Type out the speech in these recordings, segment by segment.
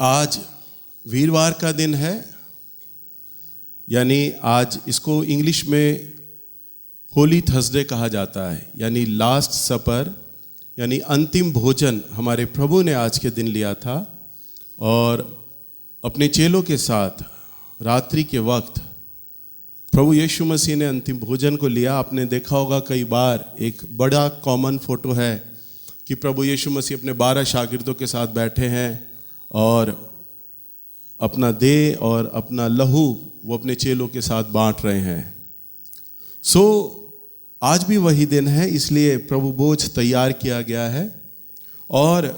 आज वीरवार का दिन है, यानी आज इसको इंग्लिश में होली थर्सडे कहा जाता है, यानी लास्ट सपर, यानी अंतिम भोजन हमारे प्रभु ने आज के दिन लिया था और अपने चेलों के साथ रात्रि के वक्त प्रभु यीशु मसीह ने अंतिम भोजन को लिया। आपने देखा होगा कई बार एक बड़ा कॉमन फोटो है कि प्रभु यीशु मसीह अपने 12 शागिर्दों के साथ बैठे हैं और अपना देह और अपना लहू वो अपने चेलों के साथ बांट रहे हैं। आज भी वही दिन है, इसलिए प्रभु भोज तैयार किया गया है और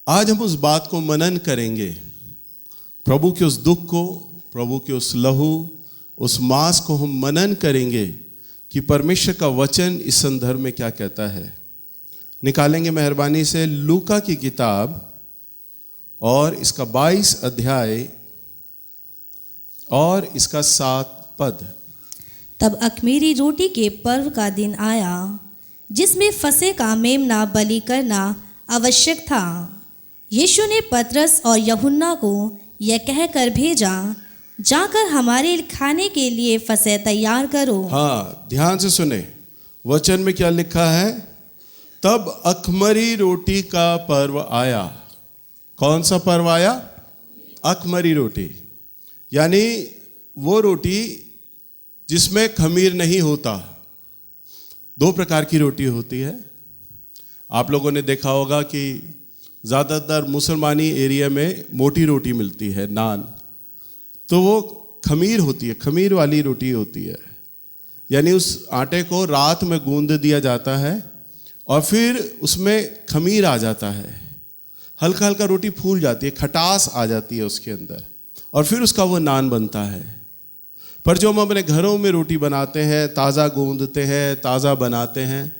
आज हम उस बात को मनन करेंगे, प्रभु के उस दुख को, प्रभु के उस लहू, उस मांस को हम मनन करेंगे कि परमेश्वर का वचन इस संदर्भ में क्या कहता है। निकालेंगे मेहरबानी से लूका की किताब और इसका 22 अध्याय और इसका 7 पद। तब अख़मीरी रोटी के पर्व का दिन आया, जिसमें फसह का मेमना बलि करना आवश्यक था। यीशु ने पतरस और यूहन्ना को यह कहकर भेजा, जाकर हमारे खाने के लिए फसह तैयार करो। हाँ, ध्यान से सुने, वचन में क्या लिखा है? तब अख़मीरी रोटी का पर्व आया। कौन सा पर्व आया? अख़मीरी रोटी, यानी वो रोटी जिसमें खमीर नहीं होता। 2 प्रकार की रोटी होती है। आप लोगों ने देखा होगा कि ज़्यादातर मुसलमानी एरिया में मोटी रोटी मिलती है, नान, तो वो खमीर होती है, खमीर वाली रोटी होती है। यानी उस आटे को रात में गूंद दिया जाता है और फिर उसमें खमीर आ जाता है, हल्का हल्का रोटी फूल जाती है, खटास आ जाती है उसके अंदर और फिर उसका वो नान बनता है। पर जो हम अपने घरों में रोटी बनाते हैं, ताज़ा गूंदते हैं, ताज़ा बनाते हैं,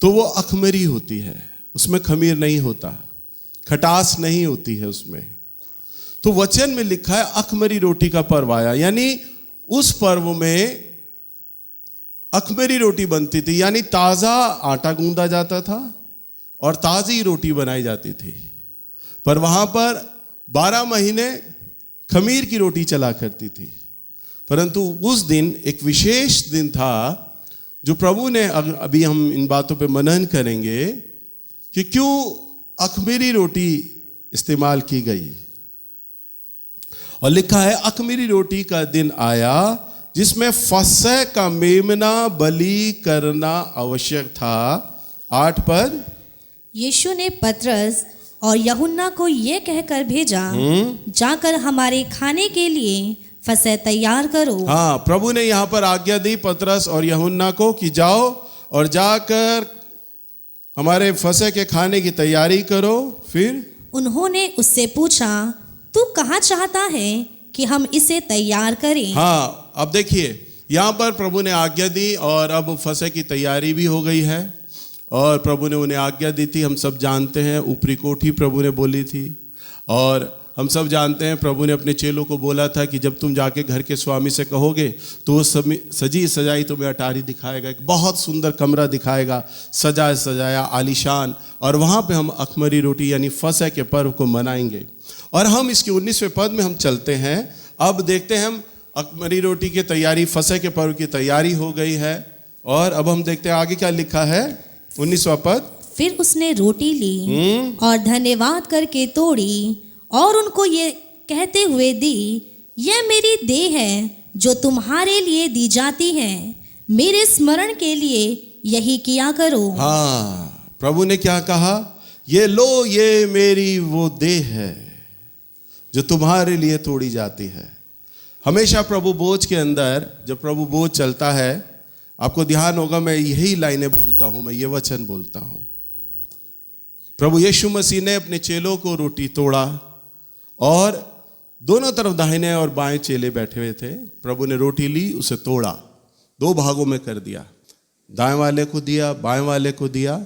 तो वो अख़मीरी होती है, उसमें खमीर नहीं होता, खटास नहीं होती है उसमें। तो वचन में लिखा है अख़मीरी रोटी का पर्व आया, यानी उस पर्व में अख़मीरी रोटी बनती थी, यानी ताज़ा आटा गूंदा जाता था और ताज़ी रोटी बनाई जाती थी। पर वहाँ पर 12 महीने खमीर की रोटी चला करती थी। परंतु उस दिन एक विशेष दिन था जो प्रभु ने, अभी हम इन बातों पे मनन करेंगे कि क्यों अख़मीरी रोटी इस्तेमाल की गई। और लिखा है अख़मीरी रोटी का दिन आया जिसमें फसह का मेमना बलि करना आवश्यक था। 8 पद। यीशु ने पतरस और यूहन्ना को यह कहकर भेजा, जाकर हमारे खाने के लिए फसह तैयार करो। हाँ, प्रभु ने यहाँ पर आज्ञा दी पतरस और यूहन्ना को कि जाओ और जाकर हमारे फसह के खाने की तैयारी करो। फिर उन्होंने उससे पूछा, तू कहाँ चाहता है कि हम इसे तैयार करें? हाँ, अब देखिए, यहाँ पर प्रभु ने आज्ञा दी और अब फसह की तैयारी भी हो गई है और प्रभु ने उन्हें आज्ञा दी थी। हम सब जानते हैं, ऊपरी कोठी प्रभु ने बोली थी और हम सब जानते हैं प्रभु ने अपने चेलों को बोला था कि जब तुम जाके घर के स्वामी से कहोगे तो वो सजी सजाई तुम्हें अटारी दिखाएगा, एक बहुत सुंदर कमरा दिखाएगा, सजाया सजाया आलीशान, और वहाँ पे हम अख़मीरी रोटी यानी फसह के पर्व को मनाएंगे। और हम इसके 19वें पद में हम चलते हैं। अब देखते हैं, हम अख़मीरी रोटी की तैयारी, फसह के पर्व की तैयारी हो गई है और अब हम देखते हैं आगे क्या लिखा है। 19वां पद। फिर उसने रोटी ली और धन्यवाद करके तोड़ी और उनको ये कहते हुए दी, यह मेरी देह है जो तुम्हारे लिए दी जाती है, मेरे स्मरण के लिए यही किया करो। हाँ, प्रभु ने क्या कहा? ये लो, ये मेरी वो देह है जो तुम्हारे लिए तोड़ी जाती है। हमेशा प्रभु भोज के अंदर जब प्रभु भोज चलता है, आपको ध्यान होगा मैं यही लाइनें बोलता हूं, मैं ये वचन बोलता हूं। प्रभु यीशु मसीह ने अपने चेलों को रोटी तोड़ा और दोनों तरफ दाहिने और बाएं चेले बैठे हुए थे। प्रभु ने रोटी ली, उसे तोड़ा, 2 भागों में कर दिया, दाएं वाले को दिया, बाएं वाले को दिया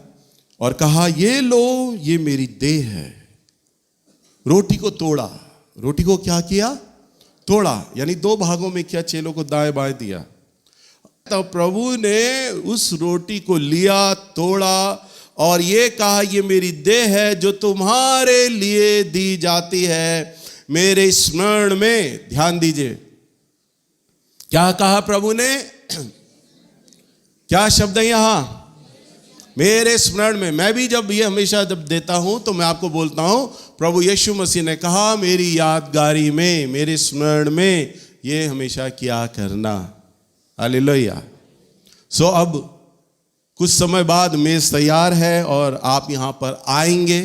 और कहा, ये लो, ये मेरी देह है। रोटी को तोड़ा। रोटी को क्या किया? तोड़ा, यानी 2 भागों में किया, चेलों को दाएं बाएं दिया। तब प्रभु ने उस रोटी को लिया, तोड़ा और ये कहा, ये मेरी देह है जो तुम्हारे लिए दी जाती है, मेरे स्मरण में। ध्यान दीजिए, क्या कहा प्रभु ने? क्या शब्द है यहां? मेरे स्मरण में। मैं भी जब ये हमेशा जब देता हूं तो मैं आपको बोलता हूं, प्रभु यीशु मसीह ने कहा मेरी यादगारी में, मेरे स्मरण में ये हमेशा किया करना। हालेलुया। सो अब कुछ समय बाद मेज तैयार है और आप यहां पर आएंगे।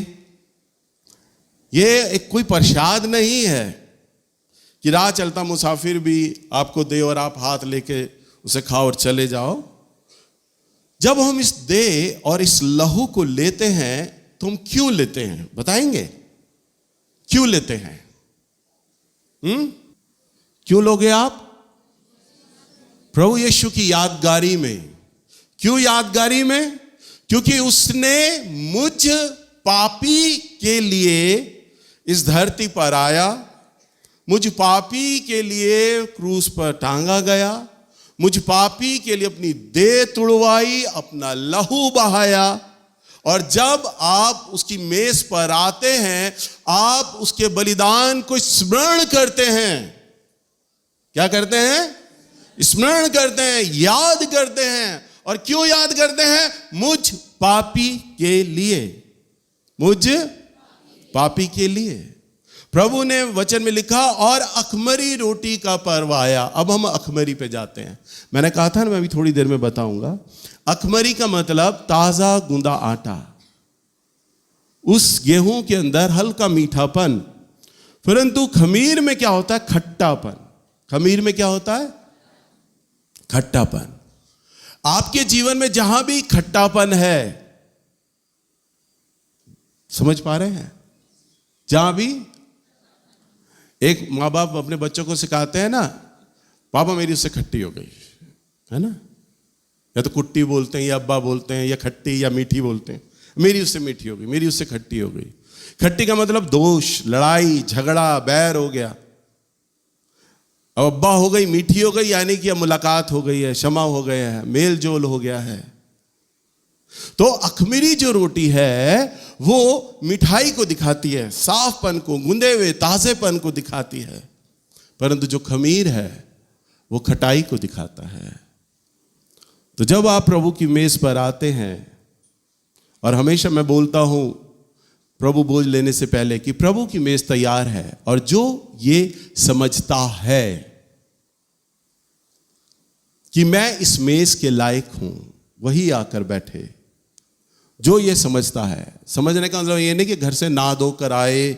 ये एक कोई प्रसाद नहीं है कि राह चलता मुसाफिर भी आपको दे और आप हाथ लेके उसे खाओ और चले जाओ। जब हम इस देह और इस लहू को लेते हैं तो हम क्यों लेते हैं? बताएंगे क्यों लेते हैं? क्यों लोगे आप? प्रभु यीशु की यादगारी में। क्यों यादगारी में? क्योंकि उसने मुझ पापी के लिए इस धरती पर आया, मुझ पापी के लिए क्रूस पर टांगा गया, मुझ पापी के लिए अपनी देह तुड़वाई, अपना लहू बहाया। और जब आप उसकी मेज पर आते हैं, आप उसके बलिदान को स्मरण करते हैं। क्या करते हैं? स्मरण करते हैं, याद करते हैं। और क्यों याद करते हैं? मुझ पापी के लिए, मुझ पापी के लिए। प्रभु ने वचन में लिखा, और अखमरी रोटी का पर्व आया। अब हम अखमरी पे जाते हैं। मैंने कहा था ना, मैं अभी थोड़ी देर में बताऊंगा। अखमरी का मतलब ताजा गूंदा आटा। उस गेहूं के अंदर हल्का मीठापन, परंतु खमीर में क्या होता है? खट्टापन। खमीर में क्या होता है? खट्टापन। आपके जीवन में जहां भी खट्टापन है, समझ पा रहे हैं? जहां भी एक माँ बाप अपने बच्चों को सिखाते हैं ना, पापा मेरी उससे खट्टी हो गई, है ना? या तो कुट्टी बोलते हैं, या अब्बा बोलते हैं, या खट्टी या मीठी बोलते हैं। मेरी उससे मीठी हो गई, मेरी उससे खट्टी हो गई। खट्टी का मतलब दोष, लड़ाई, झगड़ा, बैर हो गया। अब अब्बा हो गई, मीठी हो गई, यानी कि अब मुलाकात हो गई है, क्षमा हो गया है, मेल जोल हो गया है। तो अखमीरी जो रोटी है वो मिठाई को दिखाती है, साफपन को, गूंदे हुए ताजेपन को दिखाती है। परंतु जो खमीर है वो खटाई को दिखाता है। तो जब आप प्रभु की मेज पर आते हैं, और हमेशा मैं बोलता हूं प्रभु भोज लेने से पहले कि प्रभु की मेज तैयार है, और जो ये समझता है कि मैं इस मेज के लायक हूं, वही आकर बैठे। जो ये समझता है, समझने का मतलब ये नहीं कि घर से नहा धो कर आए,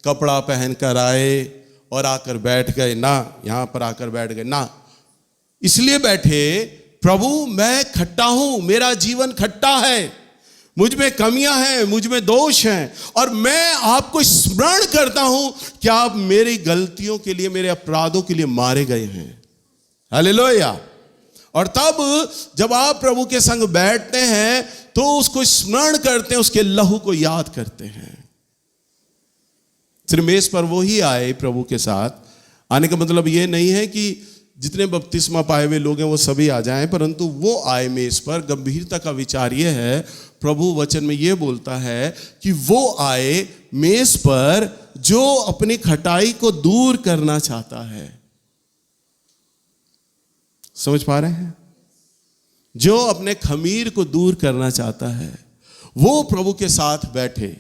कपड़ा पहन कर आए और आकर बैठ गए, ना, यहां पर आकर बैठ गए, ना। इसलिए बैठे, प्रभु मैं खट्टा हूं, मेरा जीवन खट्टा है, मुझ में कमियां हैं, मुझ में दोष हैं, और मैं आपको स्मरण करता हूं कि आप मेरी गलतियों के लिए, मेरे अपराधों के लिए मारे गए हैं। हालेलुया। और तब जब आप प्रभु के संग बैठते हैं तो उसको स्मरण करते हैं, उसके लहू को याद करते हैं। सिर्फ मेज पर वो ही आए प्रभु के साथ। आने का मतलब ये नहीं है कि जितने बपतिस्मा पाए हुए लोग हैं वो सभी आ जाएं, परंतु वो आए मेज पर। गंभीरता का विचार ये है, प्रभु वचन में ये बोलता है कि वो आए मेज पर जो अपनी खटाई को दूर करना चाहता है। समझ पा रहे हैं? जो अपने खमीर को दूर करना चाहता है वो प्रभु के साथ बैठे।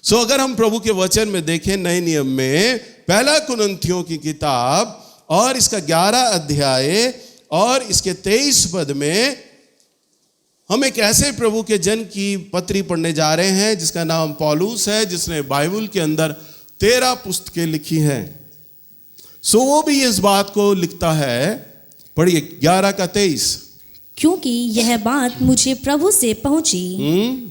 सो अगर हम प्रभु के वचन में देखें, नए नियम में पहला कुरिन्थियों की किताब और इसका 11 अध्याय और इसके 23 पद में हम एक ऐसे प्रभु के जन की पत्री पढ़ने जा रहे हैं जिसका नाम पौलुस है, जिसने बाइबल के अंदर 13 पुस्तकें लिखी हैं। सो वो भी इस बात को लिखता है। पढ़िए 11 का 23। क्योंकि यह बात मुझे प्रभु से पहुंची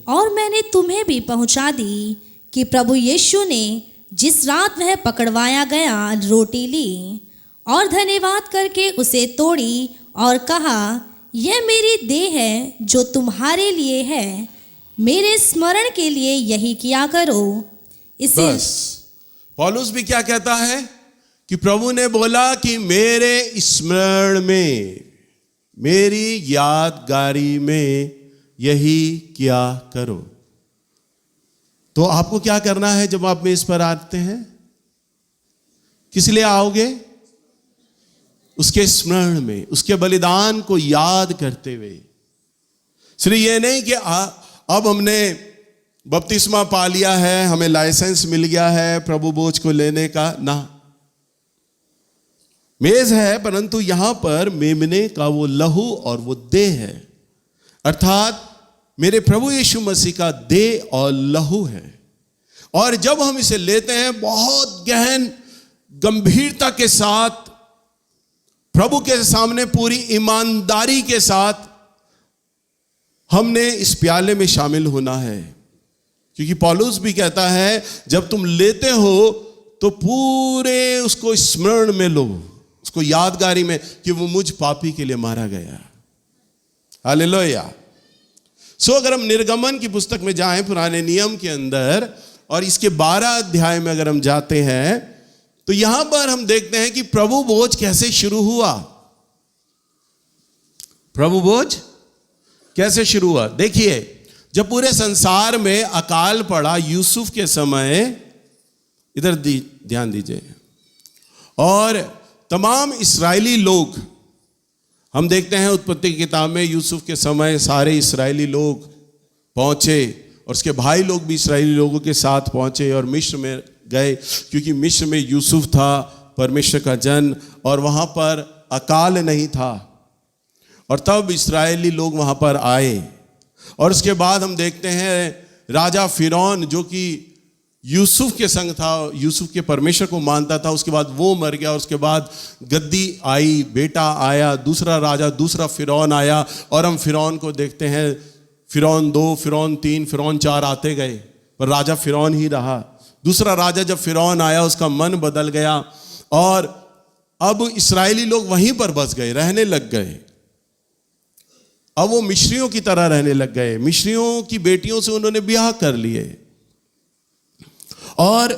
और मैंने तुम्हें भी पहुंचा दी कि प्रभु यीशु ने जिस रात वह पकड़वाया गया रोटी ली और धन्यवाद करके उसे तोड़ी और कहा, यह मेरी देह है जो तुम्हारे लिए है, मेरे स्मरण के लिए यही किया करो। इसे बस पौलुस भी क्या कहता है कि प्रभु ने बोला कि मेरे स्मरण में, मेरी यादगारी में यही किया करो। तो आपको क्या करना है जब आप मेज पर आते हैं? किस लिए आओगे? उसके स्मरण में, उसके बलिदान को याद करते हुए। सिर्फ ये नहीं कि अब हमने बपतिस्मा पा लिया है, हमें लाइसेंस मिल गया है प्रभु भोज को लेने का, ना। मेज है, परंतु यहां पर मेमने का वो लहू और वो देह है, अर्थात मेरे प्रभु यीशु मसीह का देह और लहू है। और जब हम इसे लेते हैं बहुत गहन गंभीरता के साथ, प्रभु के सामने पूरी ईमानदारी के साथ हमने इस प्याले में शामिल होना है। क्योंकि पौलुस भी कहता है जब तुम लेते हो तो पूरे उसको स्मरण में लो, उसको यादगारी में, कि वो मुझ पापी के लिए मारा गया। हालेलुया। सो अगर हम निर्गमन की पुस्तक में जाएं, पुराने नियम के अंदर, और इसके 12 अध्याय में अगर हम जाते हैं, तो यहां पर हम देखते हैं कि प्रभु भोज कैसे शुरू हुआ। प्रभु भोज कैसे शुरू हुआ? देखिए, जब पूरे संसार में अकाल पड़ा यूसुफ के समय, इधर ध्यान दीजिए, और तमाम इस्राएली लोग, हम देखते हैं उत्पत्ति की किताब में यूसुफ के समय सारे इस्राएली लोग पहुंचे, और उसके भाई लोग भी इस्राएली लोगों के साथ पहुंचे और मिस्र में गए, क्योंकि मिस्र में यूसुफ था, परमेश्वर का जन, और वहां पर अकाल नहीं था। और तब इस्राएली लोग वहां पर आए। और उसके बाद हम देखते हैं राजा फिरौन, जो कि यूसुफ के संग था, यूसुफ के परमेश्वर को मानता था, उसके बाद वो मर गया। और उसके बाद गद्दी आई, बेटा आया, दूसरा राजा, दूसरा फिरौन आया, और हम फिरौन को देखते हैं, फिरौन 2, फिरौन 3, फिरौन 4 आते गए, पर राजा फिरौन ही रहा। दूसरा राजा जब फिरौन आया, उसका मन बदल गया, और अब इस्राएली लोग वहीं पर बस गए, रहने लग गए। अब वो मिस्रियों की तरह रहने लग गए, मिस्रियों की बेटियों से उन्होंने ब्याह कर लिए। और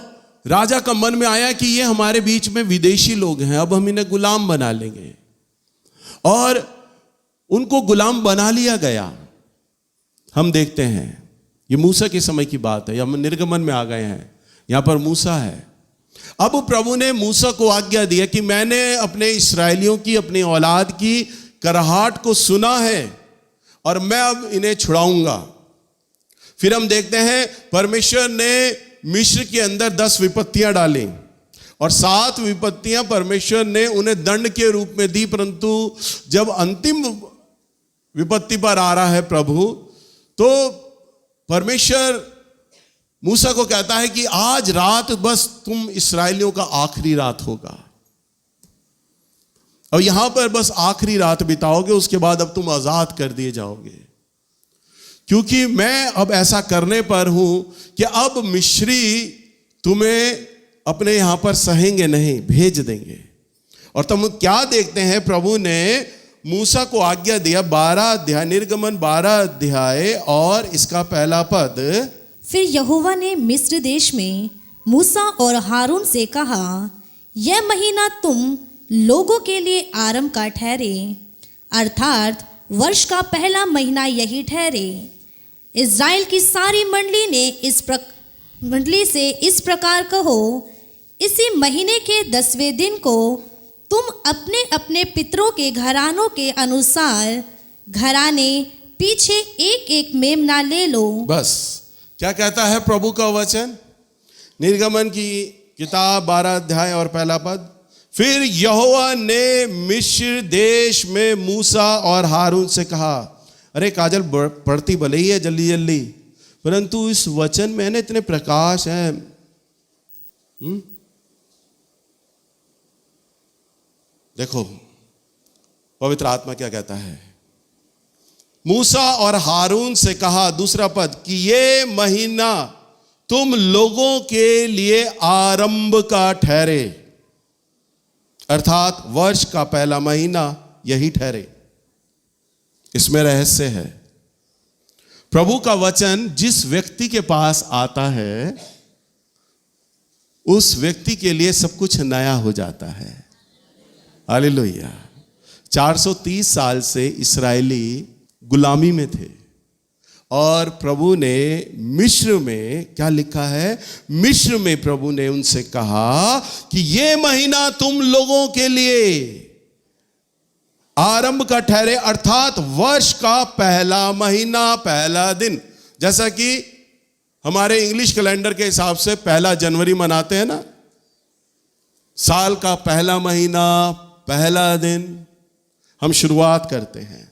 राजा का मन में आया कि ये हमारे बीच में विदेशी लोग हैं, अब हम इन्हें गुलाम बना लेंगे, और उनको गुलाम बना लिया गया। हम देखते हैं, ये मूसा के समय की बात है, हम निर्गमन में आ गए हैं, यहां पर मूसा है। अब प्रभु ने मूसा को आज्ञा दिया कि मैंने अपने इस्राएलियों की, अपनी औलाद की कराहट को सुना है, और मैं अब इन्हें छुड़ाऊंगा। फिर हम देखते हैं परमेश्वर ने मिस्र के अंदर 10 विपत्तियां डाली, और 7 विपत्तियां परमेश्वर ने उन्हें दंड के रूप में दी। परंतु जब अंतिम विपत्ति पर आ रहा है प्रभु, तो परमेश्वर मूसा को कहता है कि आज रात बस तुम इस्राएलियों का आखिरी रात होगा, और यहां पर बस आखिरी रात बिताओगे, उसके बाद अब तुम आजाद कर दिए जाओगे। क्योंकि मैं अब ऐसा करने पर हूं कि अब मिस्री तुम्हें अपने यहां पर सहेंगे नहीं, भेज देंगे। और तुम क्या देखते हैं, प्रभु ने मूसा को आज्ञा दिया, 12 अध्याय, निर्गमन 12 अध्याय और इसका पहला पद। फिर यहोवा ने मिस्र देश में मूसा और हारून से कहा, यह महीना तुम लोगों के लिए आरंभ का ठहरे, अर्थात वर्ष का पहला महीना यही ठहरे। इज़राइल की सारी मंडली से इस प्रकार कहो, इसी महीने के 10वें दिन को तुम अपने अपने पितरों के घरानों के अनुसार घराने पीछे एक एक मेमना ले लो। बस क्या कहता है प्रभु का वचन? निर्गमन की किताब 12 अध्याय और पहला पद। फिर यहोवा ने मिस्र देश में मूसा और हारून से कहा, अरे काजल पढ़ती भले ही है जल्दी जल्दी, परंतु इस वचन में ना इतने प्रकाश है। देखो पवित्र आत्मा क्या कहता है। मूसा और हारून से कहा, दूसरा पद, कि ये महीना तुम लोगों के लिए आरंभ का ठहरे, अर्थात वर्ष का पहला महीना यही ठहरे। इसमें रहस्य है। प्रभु का वचन जिस व्यक्ति के पास आता है, उस व्यक्ति के लिए सब कुछ नया हो जाता है। हालेलुया। 430 साल से इस्राएली गुलामी में थे, और प्रभु ने मिस्र में क्या लिखा है, मिस्र में प्रभु ने उनसे कहा कि ये महीना तुम लोगों के लिए आरंभ का ठहरे, अर्थात वर्ष का पहला महीना, पहला दिन। जैसा कि हमारे इंग्लिश कैलेंडर के हिसाब से 1 जनवरी मनाते हैं ना, साल का पहला महीना, पहला दिन हम शुरुआत करते हैं।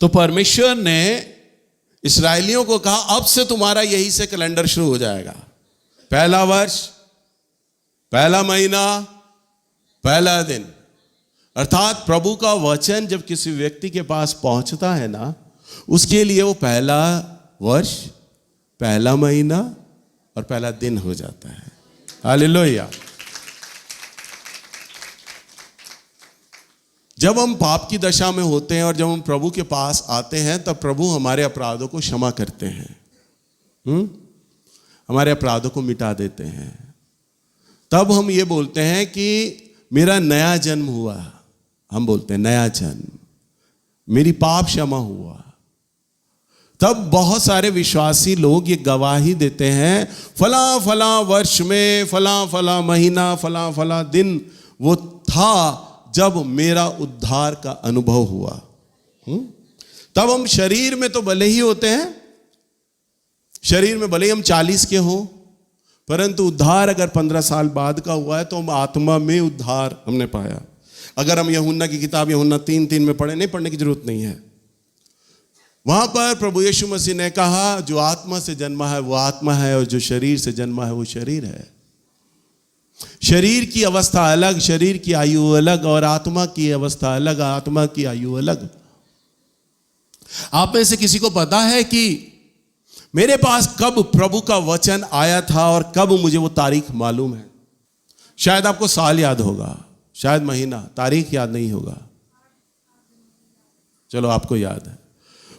तो परमेश्वर ने इस्राएलियों को कहा अब से तुम्हारा यही से कैलेंडर शुरू हो जाएगा, पहला वर्ष, पहला महीना, पहला दिन। अर्थात प्रभु का वचन जब किसी व्यक्ति के पास पहुंचता है ना, उसके लिए वो पहला वर्ष, पहला महीना और पहला दिन हो जाता है। हालेलुया। जब हम पाप की दशा में होते हैं और जब हम प्रभु के पास आते हैं, तब प्रभु हमारे अपराधों को क्षमा करते हैं, हमारे अपराधों को मिटा देते हैं। तब हम ये बोलते हैं कि मेरा नया जन्म हुआ। हम बोलते हैं नया जन्म, मेरी पाप क्षमा हुआ। तब बहुत सारे विश्वासी लोग ये गवाही देते हैं, फला फला वर्ष में, फला फला महीना, फला फला दिन वो था जब मेरा उद्धार का अनुभव हुआ। तब हम शरीर में तो भले ही होते हैं, शरीर में भले ही हम 40 के हों, परंतु उद्धार अगर 15 साल बाद का हुआ है तो हम आत्मा में उद्धार हमने पाया। अगर हम यूहन्ना की किताब यूहन्ना 3:3 में पढ़े, नहीं पढ़ने की जरूरत नहीं है, वहां पर प्रभु यीशु मसीह ने कहा जो आत्मा से जन्मा है वो आत्मा है और जो शरीर से जन्मा है वो शरीर है। शरीर की अवस्था अलग, शरीर की आयु अलग, और आत्मा की अवस्था अलग, आत्मा की आयु अलग। आप में से किसी को पता है कि मेरे पास कब प्रभु का वचन आया था और कब मुझे वो तारीख मालूम है? शायद आपको साल याद होगा, शायद महीना, तारीख याद नहीं होगा। चलो आपको याद है,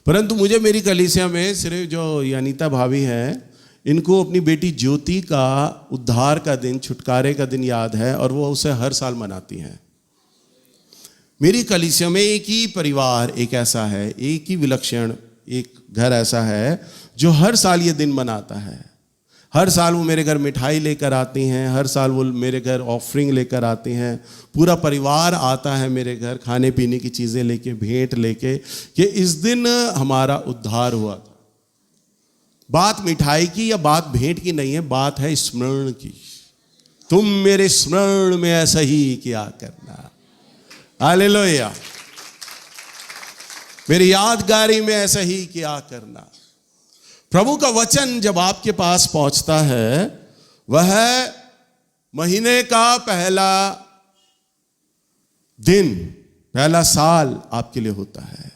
परंतु मुझे मेरी कलीसिया में सिर्फ जो अनीता भाभी हैं, इनको अपनी बेटी ज्योति का उद्धार का दिन, छुटकारे का दिन याद है और वो उसे हर साल मनाती हैं। मेरी कलीसिया में एक ही परिवार एक ऐसा है, एक ही विलक्षण एक घर ऐसा है जो हर साल ये दिन मनाता है। हर साल वो मेरे घर मिठाई लेकर आती हैं, हर साल वो मेरे घर ऑफरिंग लेकर आती हैं, पूरा परिवार आता है मेरे घर खाने पीने की चीज़ें लेके, भेंट लेके, कि इस दिन हमारा उद्धार हुआ था। बात मिठाई की या बात भेंट की नहीं है, बात है स्मरण की। तुम मेरे स्मरण में ऐसा ही किया करना। हालेलुया। मेरी यादगारी में ऐसा ही किया करना। प्रभु का वचन जब आपके पास पहुंचता है, वह महीने का पहला दिन, पहला साल आपके लिए होता है।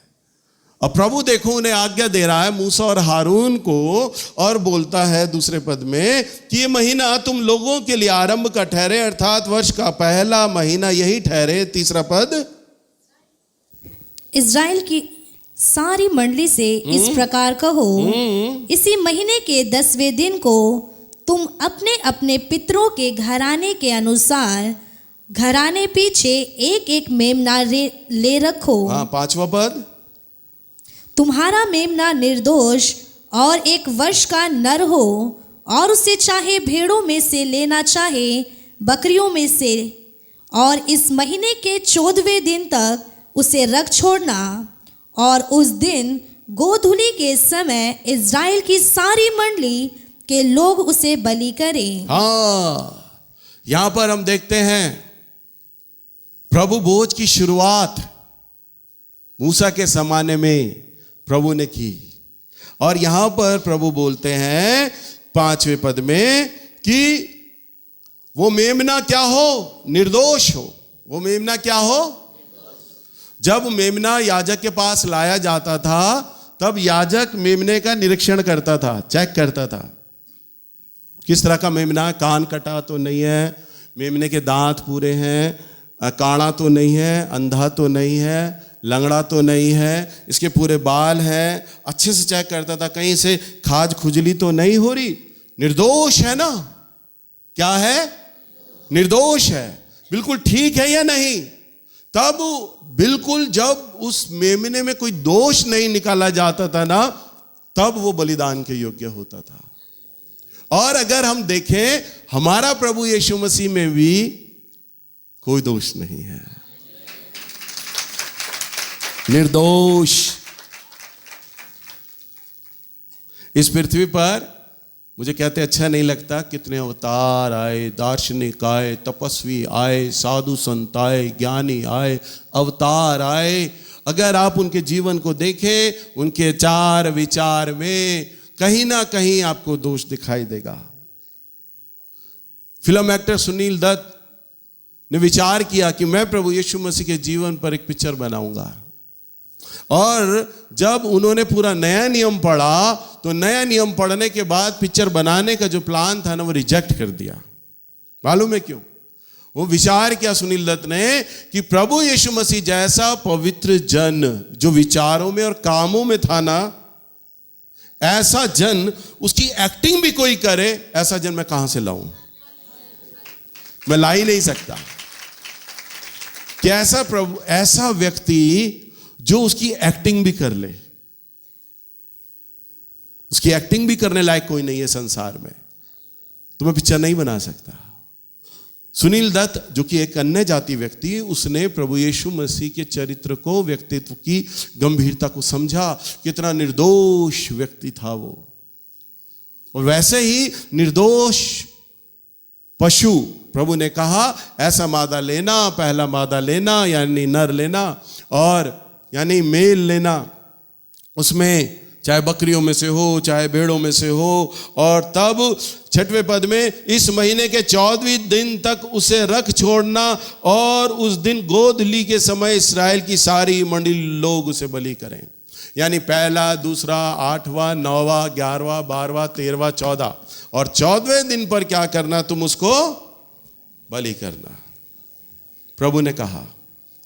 और प्रभु देखो उन्हें आज्ञा दे रहा है मूसा और हारून को, और बोलता है दूसरे पद में कि ये महीना तुम लोगों के लिए आरंभ का ठहरे, अर्थात वर्ष का पहला महीना यही ठहरे। तीसरा पद, इज़राइल की सारी मंडली से इस प्रकार कहो, इसी महीने के 10वें दिन को तुम अपने अपने पितरों के घराने के अनुसार घराने पीछे एक एक मेमना ले रखो। हाँ, 5वां पद, तुम्हारा मेमना निर्दोष और 1 वर्ष का नर हो, और उसे चाहे भेड़ों में से लेना चाहे बकरियों में से, और इस महीने के 14वें दिन तक उसे रख छोड़ना, और उस दिन गोधूली के समय इज़राइल की सारी मंडली के लोग उसे बलि करें। हाँ, यहां पर हम देखते हैं प्रभु भोज की शुरुआत मूसा के जमाने में प्रभु ने की, और यहां पर प्रभु बोलते हैं 5वें पद में कि वो मेमना क्या हो, निर्दोष हो। वो मेमना क्या हो? जब मेमना याजक के पास लाया जाता था, तब याजक मेमने का निरीक्षण करता था, चेक करता था किस तरह का मेमना, कान कटा तो नहीं है, मेमने के दांत पूरे हैं, काड़ा तो नहीं है, अंधा तो नहीं है, लंगड़ा तो नहीं है, इसके पूरे बाल हैं, अच्छे से चेक करता था, कहीं से खाज खुजली तो नहीं हो रही, निर्दोष है ना? क्या है? निर्दोष है, बिल्कुल ठीक है या नहीं? तब बिल्कुल जब उस मेमने में कोई दोष नहीं निकाला जाता था ना, तब वो बलिदान के योग्य होता था। और अगर हम देखें, हमारा प्रभु यीशु मसीह में भी कोई दोष नहीं है, निर्दोष। इस पृथ्वी पर मुझे कहते अच्छा नहीं लगता, कितने अवतार आए, दार्शनिक आए, तपस्वी आए, साधु संत आए, ज्ञानी आए, अवतार आए। अगर आप उनके जीवन को देखें, उनके चार विचार में कहीं ना कहीं आपको दोष दिखाई देगा। फिल्म एक्टर सुनील दत्त ने विचार किया कि मैं प्रभु यीशु मसीह के जीवन पर एक पिक्चर बनाऊंगा। और जब उन्होंने पूरा नया नियम पढ़ा, तो नया नियम पढ़ने के बाद पिक्चर बनाने का जो प्लान था ना, वो रिजेक्ट कर दिया। मालूम है क्यों? वो विचार किया सुनील दत्त ने कि प्रभु यीशु मसीह जैसा पवित्र जन जो विचारों में और कामों में था ना, ऐसा जन, उसकी एक्टिंग भी कोई करे, ऐसा जन मैं कहां से लाऊं? मैं ला ही नहीं सकता। कि ऐसा प्रभु, ऐसा व्यक्ति जो उसकी एक्टिंग भी कर ले, उसकी एक्टिंग भी करने लायक कोई नहीं है संसार में, तो मैं पिक्चर नहीं बना सकता। सुनील दत्त जो कि एक अन्य जाति व्यक्ति, उसने प्रभु यीशु मसीह के चरित्र को, व्यक्तित्व की गंभीरता को समझा, कितना निर्दोष व्यक्ति था वो। और वैसे ही निर्दोष पशु, प्रभु ने कहा ऐसा मादा लेना, पहला मादा लेना यानी नर लेना, और यानी मेल लेना, उसमें चाहे बकरियों में से हो, चाहे भेड़ों में से हो, और तब 6वें पद में इस महीने के 14वें दिन तक उसे रख छोड़ना, और उस दिन गोधूली के समय इस्राएल की सारी मंडली लोग उसे बलि करें। यानी पहला, दूसरा, 8वां, 9वां, 11वां, 12वां, 13वां, 14, और 14वें दिन पर क्या करना? तुम उसको बलि करना, प्रभु ने कहा।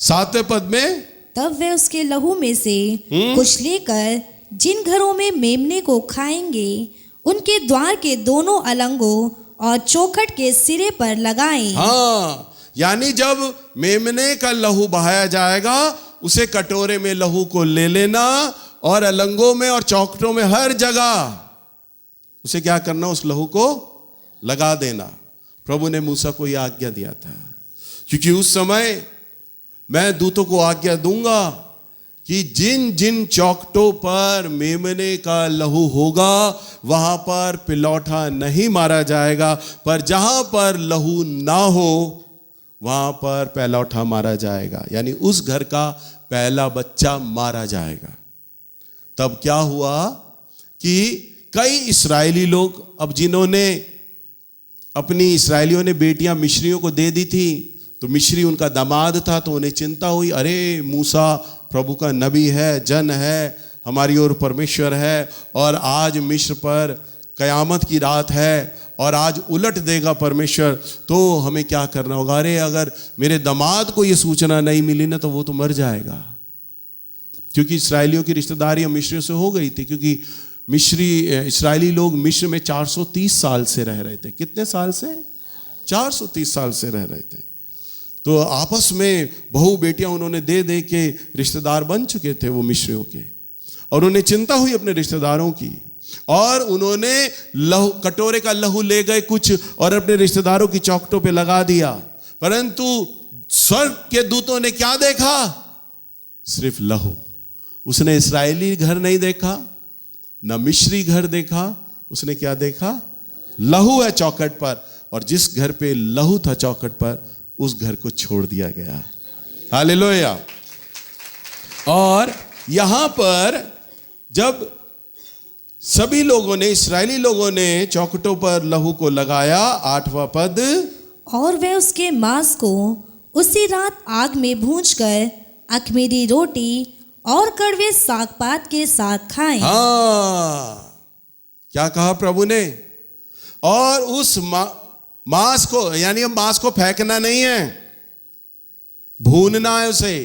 7वें पद में तब वे उसके लहू में से कुछ लेकर जिन घरों में मेमने को खाएंगे, उनके द्वार के दोनों अलंगों और चौखट के सिरे पर लगाएं। हाँ, यानी जब मेमने का लहू बहाया जाएगा, उसे कटोरे में लहू को ले लेना, और अलंगों में और चौखटों में हर जगह उसे क्या करना? उस लहू को लगा देना। प्रभु ने मूसा को यह आज्ञा दिया था, क्योंकि उस समय मैं दूतों को आज्ञा दूंगा कि जिन जिन चौखटों पर मेमने का लहू होगा, वहां पर पिलौठा नहीं मारा जाएगा, पर जहां पर लहू ना हो वहां पर पिलौठा मारा जाएगा, यानी उस घर का पहला बच्चा मारा जाएगा। तब क्या हुआ कि कई इस्राएली लोग, अब जिन्होंने अपनी, इस्राएलियों ने बेटियां मिस्रियों को दे दी थी, तो मिस्री उनका दामाद था, तो उन्हें चिंता हुई, अरे मूसा प्रभु का नबी है, जन है, हमारी ओर परमेश्वर है, और आज मिस्र पर कयामत की रात है, और आज उलट देगा परमेश्वर, तो हमें क्या करना होगा? अरे अगर मेरे दामाद को ये सूचना नहीं मिली ना, तो वो तो मर जाएगा। क्योंकि इस्राएलियों की रिश्तेदारी मिस्रियों से हो गई थी, क्योंकि इस्राएली लोग मिस्र में 430 साल से रह रहे थे। कितने साल से? 430 साल से रह रहे थे। तो आपस में बहू बेटियां उन्होंने दे दे के रिश्तेदार बन चुके थे वो मिस्रियों के, और उन्हें चिंता हुई अपने रिश्तेदारों की, और उन्होंने लहू, कटोरे का लहू ले गए कुछ, और अपने रिश्तेदारों की चौखटों पे लगा दिया। परंतु स्वर्ग के दूतों ने क्या देखा? सिर्फ लहू। उसने इस्राएली घर नहीं देखा, न मिस्री घर देखा, उसने क्या देखा? लहू है चौखट पर, और जिस घर पे लहू था चौखट पर, उस घर को छोड़ दिया गया। हालेलुया। और यहां पर जब सभी लोगों ने, इस्राएली लोगों ने चौखटों पर लहू को लगाया, 8वां पद, और वे उसके मांस को उसी रात आग में भूंजकर अख़मीरी रोटी और कड़वे सागपात के साथ खाएं। हाँ, क्या कहा प्रभु ने? और उस मांस को, यानी मांस को फेंकना नहीं है, भूनना है उसे।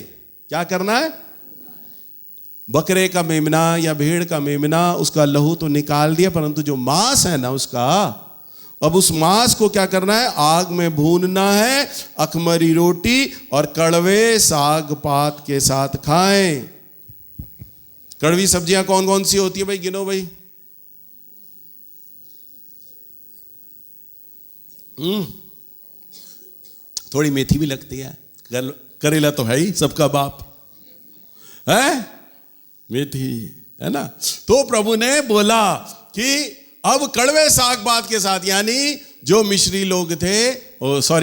क्या करना है? बकरे का मेमना या भेड़ का मेमना, उसका लहू तो निकाल दिया, परंतु जो मांस है ना उसका, अब उस मांस को क्या करना है? आग में भूनना है, अखमरी रोटी और कड़वे साग पात के साथ खाएं। कड़वी सब्जियां कौन कौन सी होती है भाई? गिनो भाई। थोड़ी मेथी भी लगती है, करेला तो है ही सबका बाप है, मेथी है ना। तो प्रभु ने बोला कि अब कड़वे साग पात के साथ, यानी जो मिस्री लोग थे,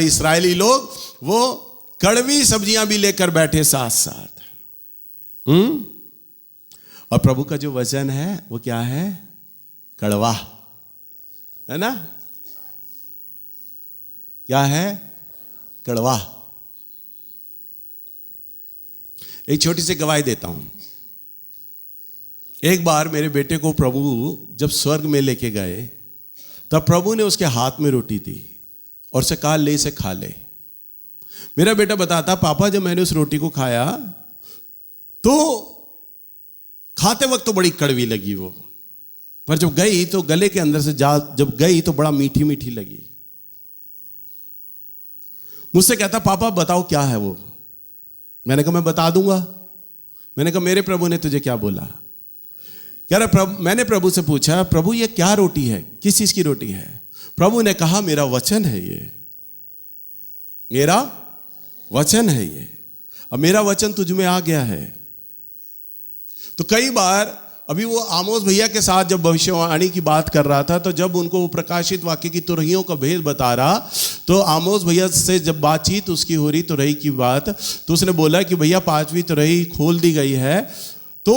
इस्राएली लोग, वो कड़वी सब्जियां भी लेकर बैठे साथ साथ। और प्रभु का जो वचन है वो क्या है? कड़वा है ना। क्या है? कड़वा। एक छोटी सी गवाही देता हूं। एक बार मेरे बेटे को प्रभु जब स्वर्ग में लेके गए, तब प्रभु ने उसके हाथ में रोटी दी और उसे कहा, ले इसे खा ले। मेरा बेटा बताता, पापा जब मैंने उस रोटी को खाया तो खाते वक्त तो बड़ी कड़वी लगी वो, पर जब गई तो गले के अंदर से जब गई तो बड़ा मीठी मीठी लगी। मुझसे कहता, पापा बताओ क्या है वो। मैंने कहा, मैं बता दूंगा। मैंने कहा, मेरे प्रभु ने तुझे क्या बोला? कह रहा, मैंने प्रभु से पूछा, प्रभु ये क्या रोटी है, किस चीज की रोटी है? प्रभु ने कहा, मेरा वचन है ये, मेरा वचन है ये, अब मेरा वचन तुझ में आ गया है। तो कई बार अभी वो आमोस भैया के साथ जब भविष्यवाणी की बात कर रहा था, तो जब उनको वो प्रकाशित वाक्य की तुरहियों का भेद बता रहा, तो आमोस भैया से जब बातचीत उसकी हो रही तुरही की बात, तो उसने बोला कि भैया 5वीं तुरही खोल दी गई है। तो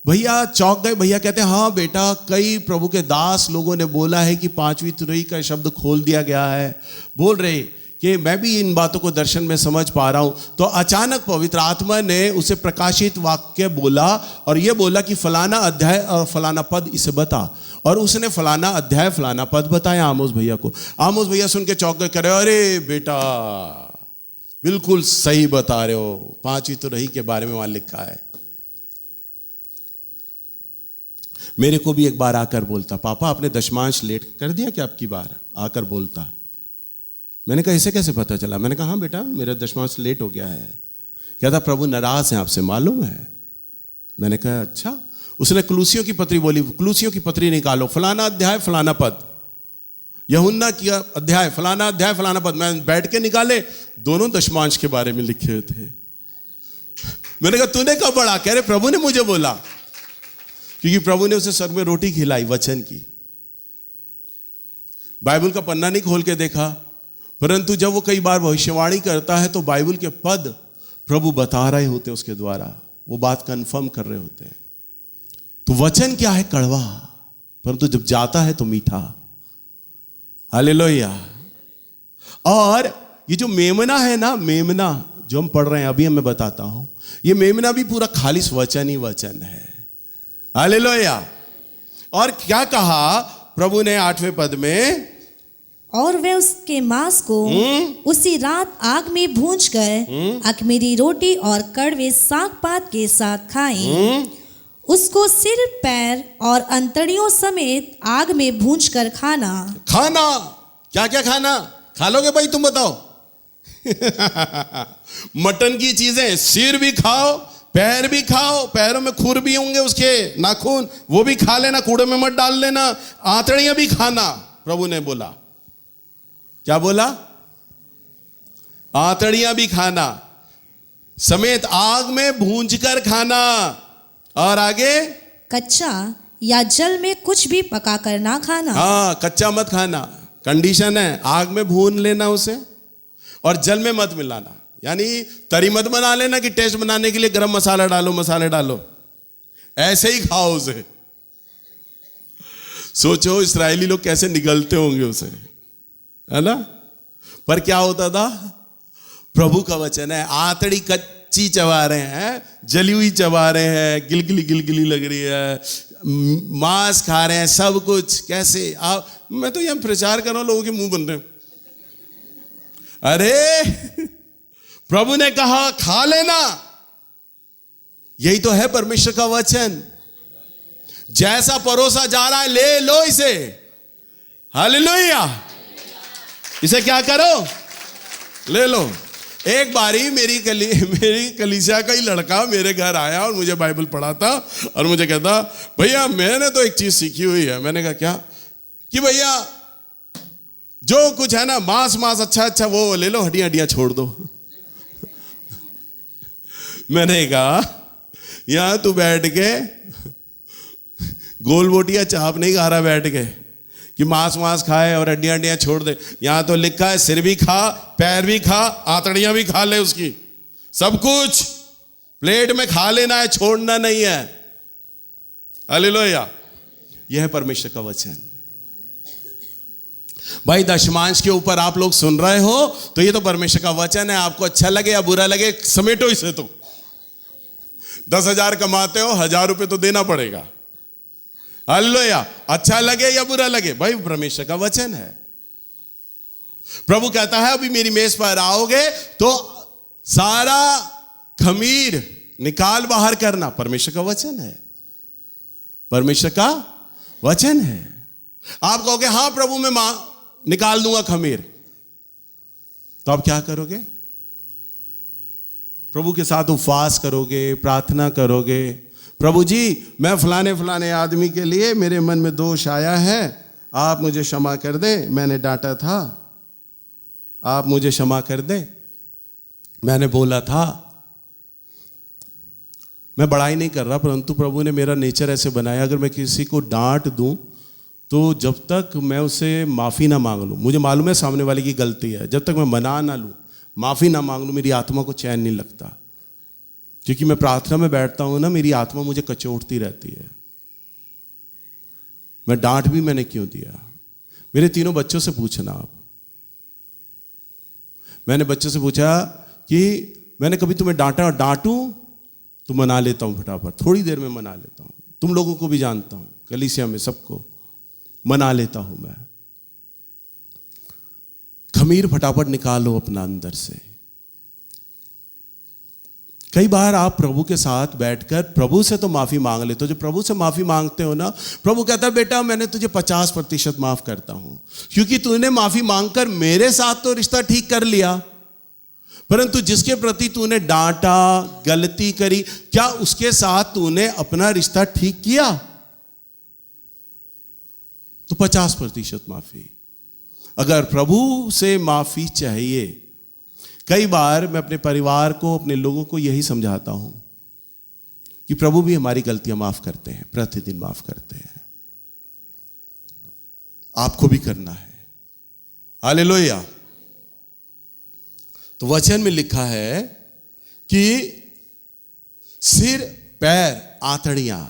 भैया चौंक गए। भैया कहते हैं, हाँ बेटा, कई प्रभु के दास लोगों ने बोला है कि 5वीं तुरही का शब्द खोल दिया गया है। बोल रहे कि मैं भी इन बातों को दर्शन में समझ पा रहा हूं। तो अचानक पवित्र आत्मा ने उसे प्रकाशित वाक्य बोला और ये बोला कि फलाना अध्याय और फलाना पद इसे बता, और उसने फलाना अध्याय फलाना पद बताया आमोस भैया को। आमोस भैया सुन के चौंक गए, करे, अरे बेटा बिल्कुल सही बता रहे हो, 5वीं तुरही के बारे में वहां लिखा है। मेरे को भी एक बार आकर बोलता, पापा आपने दशमांश लेट कर दिया क्या? आपकी बार आकर बोलता। मैंने कहा, इसे कैसे पता चला? मैंने कहा, हाँ बेटा मेरा दशमांश लेट हो गया है। कहता, प्रभु नाराज हैं आपसे, मालूम है। मैंने कहा, अच्छा। उसने कुलूसियों की पत्री बोली, कुलूसियों की पत्री निकालो, फलाना अध्याय फलाना पद, यूहन्ना की अध्याय फलाना पद। मैं बैठ के निकाले, दोनों दशमांश के बारे में लिखे हुए थे। मैंने कहा, तूने कब पढ़ा? कह रहे, प्रभु ने मुझे बोला, क्योंकि प्रभु ने उसे स्वर्ग में रोटी खिलाई वचन की। बाइबल का पन्ना नहीं खोल के देखा, परंतु जब वो कई बार भविष्यवाणी करता है तो बाइबल के पद प्रभु बता रहे होते उसके द्वारा, वो बात कंफर्म कर रहे होते हैं। तो वचन क्या है? कड़वा, परंतु जब जाता है तो मीठा। हालेलुया। और ये जो मेमना है ना, मेमना जो हम पढ़ रहे हैं अभी, मैं बताता हूं, ये मेमना भी पूरा खालिस वचन ही वचन है। हालेलुया। और क्या कहा प्रभु ने 8वें पद में? और वे उसके मांस को उसी रात आग में भूंजकर अख़मीरी रोटी और कड़वे साग पात के साथ खाएं। उसको सिर, पैर और अंतड़ियों समेत आग में भूंजकर खाना। क्या क्या खाना? खा लोगे भाई, तुम बताओ। मटन की चीजें, सिर भी खाओ, पैर भी खाओ, पैरों में खुर भी होंगे उसके नाखून, वो भी खा लेना, कूड़े में मत डाल लेना। आंतड़ियां भी खाना, प्रभु ने बोला। क्या बोला? आंतड़ियां भी खाना, समेत आग में भूंजकर खाना। और आगे? कच्चा या जल में कुछ भी पका कर ना खाना। हाँ, कच्चा मत खाना। कंडीशन है, आग में भून लेना उसे, और जल में मत मिलाना। यानी तरी मत बना लेना कि टेस्ट बनाने के लिए गरम मसाला डालो, ऐसे ही खाओ उसे। सोचो इस्राएली लोग कैसे निगलते होंगे उसे, है ना। पर क्या होता था? प्रभु का वचन है, आंतड़ी कच्ची चबा रहे हैं, जली हुई चबा रहे हैं, गिलगिली लग रही है, मांस खा रहे हैं, सब कुछ। कैसे आप? मैं तो यहां प्रचार कर रहा हूं, लोगों के मुंह बन रहे हैं। अरे प्रभु ने कहा खा लेना, यही तो है परमेश्वर का वचन। जैसा परोसा जा रहा है, ले लो इसे। हालेलुया। इसे क्या करो, ले लो। एक बारी मेरी कलीसिया का ही लड़का मेरे घर आया और मुझे बाइबल पढ़ाता और मुझे कहता, भैया मैंने तो एक चीज सीखी हुई है। मैंने कहा क्या? कि भैया जो कुछ है ना, मांस अच्छा वो ले लो, हड्डियां छोड़ दो। मैंने कहा यहां तू बैठ के गोल बोटियां चाप नहीं खा रहा बैठ के कि मांस खाए और हड्डियां छोड़ दे। यहां तो लिखा है सिर भी खा, पैर भी खा, आंतड़ियां भी खा ले, उसकी सब कुछ प्लेट में खा लेना है, छोड़ना नहीं है। हालेलुया। यह है परमेश्वर का वचन। भाई दशमांश के ऊपर आप लोग सुन रहे हो तो ये तो परमेश्वर का वचन है। आपको अच्छा लगे या बुरा लगे, समेटो इसे। तो 10,000 कमाते हो, 1,000 रुपए तो देना पड़ेगा। हालेलुया। अच्छा लगे या बुरा लगे, भाई परमेश्वर का वचन है। प्रभु कहता है अभी मेरी मेज पर आओगे तो सारा खमीर निकाल बाहर करना। परमेश्वर का वचन है, परमेश्वर का वचन है। आप कहोगे हां प्रभु मैं निकाल दूंगा खमीर, तो आप क्या करोगे? प्रभु के साथ उपवास करोगे, प्रार्थना करोगे, प्रभु जी मैं फलाने आदमी के लिए मेरे मन में दोष आया है, आप मुझे क्षमा कर दे, मैंने डांटा था, आप मुझे क्षमा कर दे, मैंने बोला था। मैं बड़ाई नहीं कर रहा, परंतु प्रभु ने मेरा नेचर ऐसे बनाया, अगर मैं किसी को डांट दूं तो जब तक मैं उससे माफ़ी ना मांग लूं, मुझे मालूम है सामने वाले की गलती है, जब तक मैं मना ना लूं, माफ़ी ना मांग लूं, मेरी आत्मा को चैन नहीं लगता। क्योंकि मैं प्रार्थना में बैठता हूं ना, मेरी आत्मा मुझे कचोटती रहती है। मैं डांट भी मैंने क्यों दिया? मेरे तीनों बच्चों से पूछना आप। मैंने बच्चों से पूछा कि मैंने कभी तुम्हें डांटा और डांटूं तो मना लेता हूं फटाफट, थोड़ी देर में मना लेता हूं। तुम लोगों को भी जानता हूं, कलीसिया में सबको मना लेता हूं मैं। खमीर फटाफट निकालो अपना अंदर से। कई बार आप प्रभु के साथ बैठकर प्रभु से तो माफी मांग लेते हो। जो प्रभु से माफी मांगते हो ना, प्रभु कहता है बेटा मैंने तुझे 50% माफ करता हूं, क्योंकि तूने माफी मांगकर मेरे साथ तो रिश्ता ठीक कर लिया, परंतु जिसके प्रति तूने डांटा, गलती करी, क्या उसके साथ तूने अपना रिश्ता ठीक किया? तो 50% माफी। अगर प्रभु से माफी चाहिए, कई बार मैं अपने परिवार को, अपने लोगों को यही समझाता हूं कि प्रभु भी हमारी गलतियां माफ करते हैं, प्रतिदिन माफ करते हैं, आपको भी करना है। हालेलुया। तो वचन में लिखा है कि सिर, पैर, आंतड़ियां।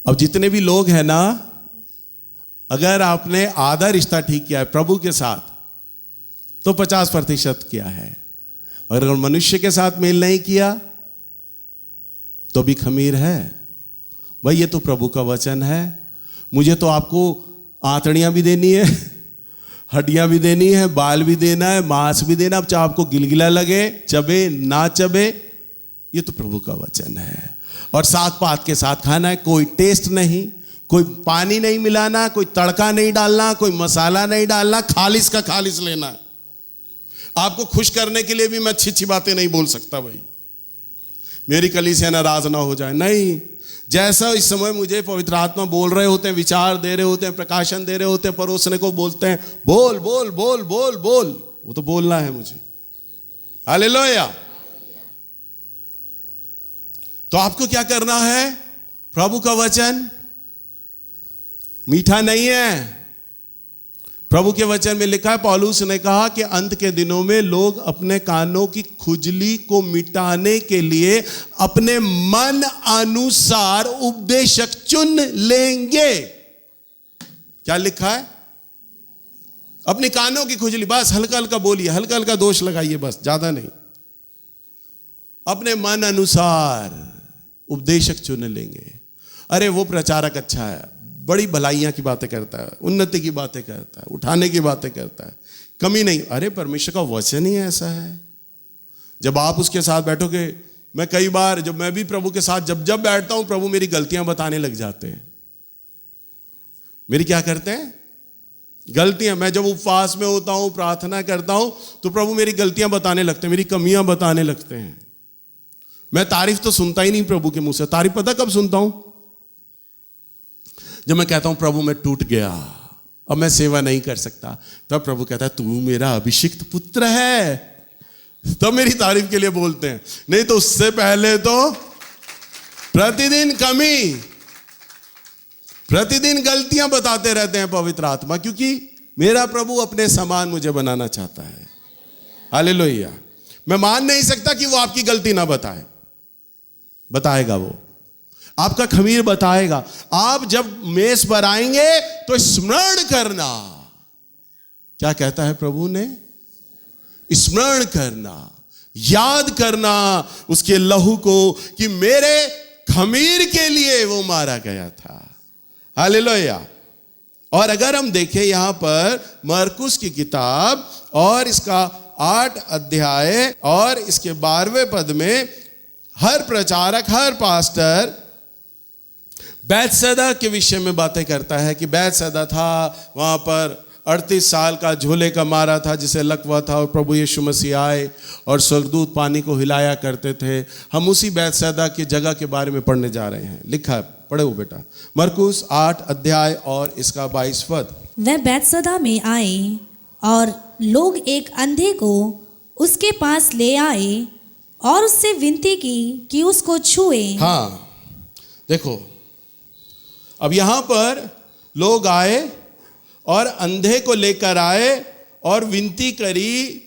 अब जितने भी लोग हैं ना, अगर आपने आधा रिश्ता ठीक किया है प्रभु के साथ तो 50% किया है, और अगर मनुष्य के साथ मेल नहीं किया तो भी खमीर है। भाई ये तो प्रभु का वचन है। मुझे तो आपको आंतड़ियां भी देनी है, हड्डियां भी देनी है, बाल भी देना है, मांस भी देना। अब चाहे आपको गिलगिला लगे, चबे ना चबे, ये तो प्रभु का वचन है। और साग पात के साथ खाना है, कोई टेस्ट नहीं, कोई पानी नहीं मिलाना, कोई तड़का नहीं डालना, कोई मसाला नहीं डालना, खालिस का खालिस लेना है। आपको खुश करने के लिए भी मैं अच्छी अच्छी बातें नहीं बोल सकता भाई, मेरी कलीसिया नाराज ना हो जाए। नहीं, जैसा इस समय मुझे पवित्र आत्मा बोल रहे होते हैं, विचार दे रहे होते हैं, प्रकाशन दे रहे होते हैं, परोसने को बोलते हैं, बोल बोल बोल बोल बोल, वो तो बोलना है मुझे। हालेलुया। तो आपको क्या करना है? प्रभु का वचन मीठा नहीं है। प्रभु के वचन में लिखा है, पौलुस ने कहा कि अंत के दिनों में लोग अपने कानों की खुजली को मिटाने के लिए अपने मन अनुसार उपदेशक चुन लेंगे। क्या लिखा है? अपने कानों की खुजली, बस हल्का हल्का बोलिए, हल्का हल्का दोष लगाइए, बस ज्यादा नहीं। अपने मन अनुसार उपदेशक चुन लेंगे। अरे वो प्रचारक अच्छा है, बड़ी भलाइयां की बातें करता है, उन्नति की बातें करता है, उठाने की बातें करता है, कमी नहीं। अरे परमेश्वर का वचन ही ऐसा है। जब आप उसके साथ बैठोगे मैं कई बार जब मैं भी प्रभु के साथ जब बैठता हूं, प्रभु मेरी गलतियां बताने लग जाते हैं। मेरी क्या करते हैं? गलतियां। मैं जब उपवास में होता हूं, प्रार्थना करता हूं, तो प्रभु मेरी गलतियां बताने लगते हैं, मेरी कमियां बताने लगते हैं। मैं तारीफ तो सुनता ही नहीं प्रभु के मुंह से। तारीफ पता कब सुनता हूं? जब मैं कहता हूं प्रभु मैं टूट गया, अब मैं सेवा नहीं कर सकता, तब प्रभु कहता है तू मेरा अभिषिक्त पुत्र है, तब मेरी तारीफ के लिए बोलते हैं। नहीं तो उससे पहले तो प्रतिदिन कमी, प्रतिदिन गलतियां बताते रहते हैं पवित्र आत्मा, क्योंकि मेरा प्रभु अपने समान मुझे बनाना चाहता है। हालेलुया। मैं मान नहीं सकता कि वो आपकी गलती ना बताएगा, वो आपका खमीर बताएगा। आप जब मेज पर आएंगे तो स्मरण करना। क्या कहता है प्रभु ने? स्मरण करना, याद करना उसके लहू को, कि मेरे खमीर के लिए वो मारा गया था। हालेलुया। और अगर हम देखें यहां पर मरकुस की किताब और इसका 8 अध्याय और इसके 12वें पद में, हर प्रचारक, हर पास्टर बैतसैदा के विषय में बातें करता है कि बैतसैदा था, वहां पर 38 साल का झोले का मारा था जिसे लकवा था, और प्रभु यीशु मसीह आए और स्वर्गदूत पानी को हिलाया करते थे। हम उसी बैतसैदा की जगह के बारे में पढ़ने जा रहे हैं। लिखा है, पढ़े हो बेटा, मरकुस 8 अध्याय और इसका 22 पद। वह बैतसैदा में आए और लोग एक अंधे को उसके पास ले आए और उससे विनती की कि उसको छुए। हाँ, देखो, अब यहां पर लोग आए और अंधे को लेकर आए और विनती करी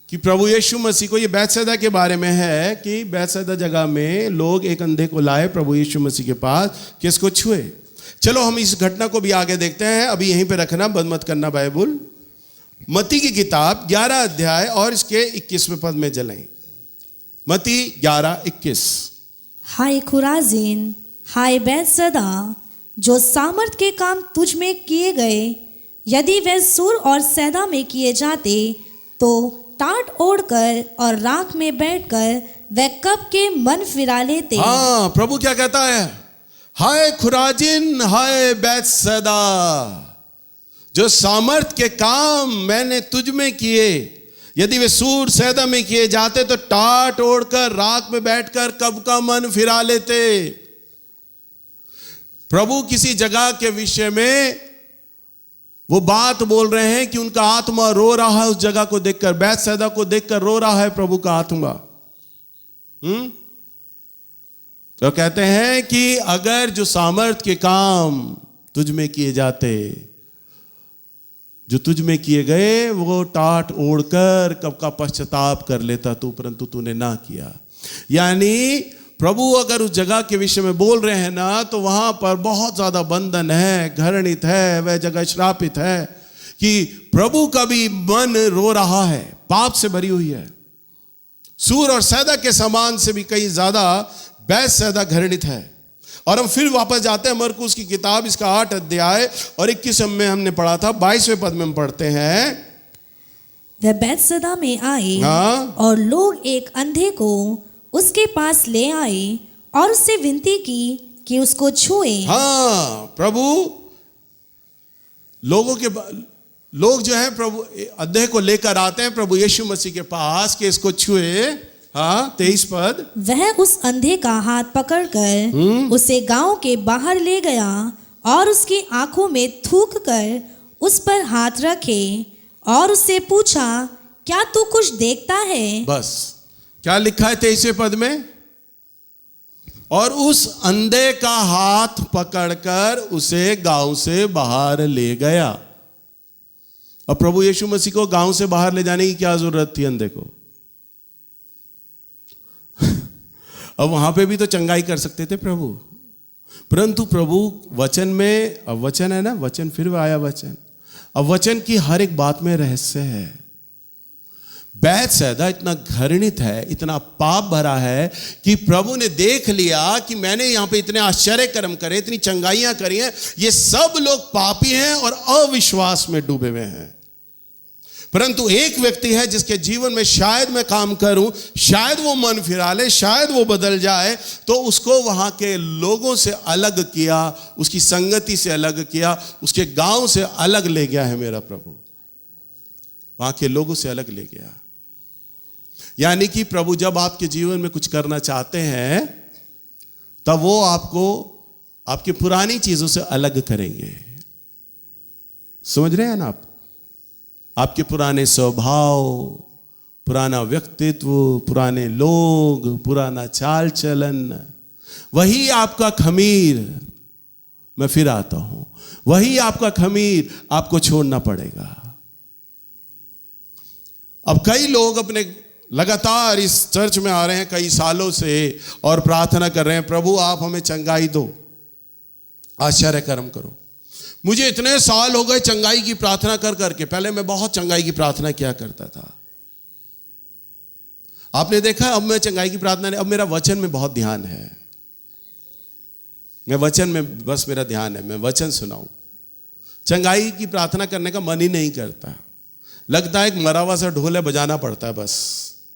कि प्रभु यीशु मसीह को, ये बैतसैदा के बारे में है कि बैतसैदा जगह में लोग एक अंधे को लाए प्रभु यीशु मसीह के पास कि इसको छुए। चलो हम इस घटना को भी आगे देखते हैं, अभी यहीं पे रखना, बंद मत करना बाइबल। मत्ती की किताब 11 अध्याय और इसके 21वें पद में चलें। मत्ती 11:21। हाय खुराजीन, हाय बैतसैदा, जो सामर्थ के काम तुझ में किए गए, यदि वे सूर और सैदा में किए जाते तो टाट ओढ़कर और राख में बैठकर वे कब के मन फिरा लेते। हाँ, प्रभु क्या कहता है? हाय खुराजिन, हाय बैतसैदा, जो सामर्थ के काम मैंने तुझ में किए, यदि वे सूर सैदा में किए जाते तो टाट ओढ़कर राख में बैठकर कब का मन फिरा लेते। प्रभु किसी जगह के विषय में वो बात बोल रहे हैं कि उनका आत्मा रो रहा है उस जगह को देखकर, बैतसैदा को देखकर रो रहा है प्रभु का आत्मा। तो कहते हैं कि अगर जो सामर्थ के काम तुझ में किए जाते, जो तुझ में किए गए, वो टाट ओढ़कर कब का पश्चाताप कर लेता तू, परंतु तूने ना किया। यानी प्रभु अगर उस जगह के विषय में बोल रहे हैं ना, तो वहां पर बहुत ज्यादा बंधन है, घृणित है, वह जगह श्रापित है कि प्रभु का भी मन रो रहा है, पाप से भरी हुई है। सूर और सैदा के समान से भी कहीं ज्यादा बैतसैदा घृणित है। और हम फिर वापस जाते हैं मरकुस की किताब, इसका 8 अध्याय और 21 में हमने पढ़ा था, 22वें पद में हम पढ़ते हैं। वह बैतसैदा में आए हाँ? और लोग एक अंधे को उसके पास ले आए और उससे विनती की कि उसको छुए। हाँ, प्रभु लोग जो है प्रभु अंधे को लेकर आते हैं प्रभु यीशु मसीह के पास कि इसको छुए। हाँ, 23 पद। वह उस अंधे का हाथ पकड़कर उसे गांव के बाहर ले गया और उसकी आंखों में थूक कर उस पर हाथ रखे और उससे पूछा, क्या तू कुछ देखता है? बस क्या लिखा है 23वें पद में? और उस अंधे का हाथ पकड़कर उसे गांव से बाहर ले गया। अब प्रभु यीशु मसीह को गांव से बाहर ले जाने की क्या जरूरत थी अंधे को? अब वहां पे भी तो चंगाई कर सकते थे प्रभु, परंतु प्रभु वचन में, अब वचन है ना, वचन फिर आया वचन, अब वचन की हर एक बात में रहस्य है। बैतसैदा इतना घृणित है, इतना पाप भरा है कि प्रभु ने देख लिया कि मैंने यहां पे इतने आश्चर्य कर्म करे, इतनी चंगाइयां करी हैं, ये सब लोग पापी हैं और अविश्वास में डूबे हुए हैं। परंतु एक व्यक्ति है जिसके जीवन में शायद मैं काम करूं, शायद वो मन फिरा ले, शायद वो बदल जाए, तो उसको वहां के लोगों से अलग किया, उसकी संगति से अलग किया, उसके गांव से अलग ले गया है मेरा प्रभु, वहां के लोगों से अलग ले गया। यानी कि प्रभु जब आपके जीवन में कुछ करना चाहते हैं तब वो आपको आपकी पुरानी चीजों से अलग करेंगे। समझ रहे हैं ना आप? आपके पुराने स्वभाव, पुराना व्यक्तित्व, पुराने लोग, पुराना चाल चलन, वही आपका खमीर, मैं फिर आता हूं, वही आपका खमीर आपको छोड़ना पड़ेगा। अब कई लोग अपने लगातार इस चर्च में आ रहे हैं कई सालों से और प्रार्थना कर रहे हैं, प्रभु आप हमें चंगाई दो, आश्चर्य कर्म करो। मुझे इतने साल हो गए चंगाई की प्रार्थना कर करके, पहले मैं बहुत चंगाई की प्रार्थना किया करता था। आपने देखा अब मैं चंगाई की प्रार्थना नहीं, अब मेरा वचन में बहुत ध्यान है, मैं वचन में बस मेरा ध्यान है, मैं वचन सुनाऊं। चंगाई की प्रार्थना करने का मन ही नहीं करता, लगता है एक मरा हुआ सा ढोल है, बजाना पड़ता है, बस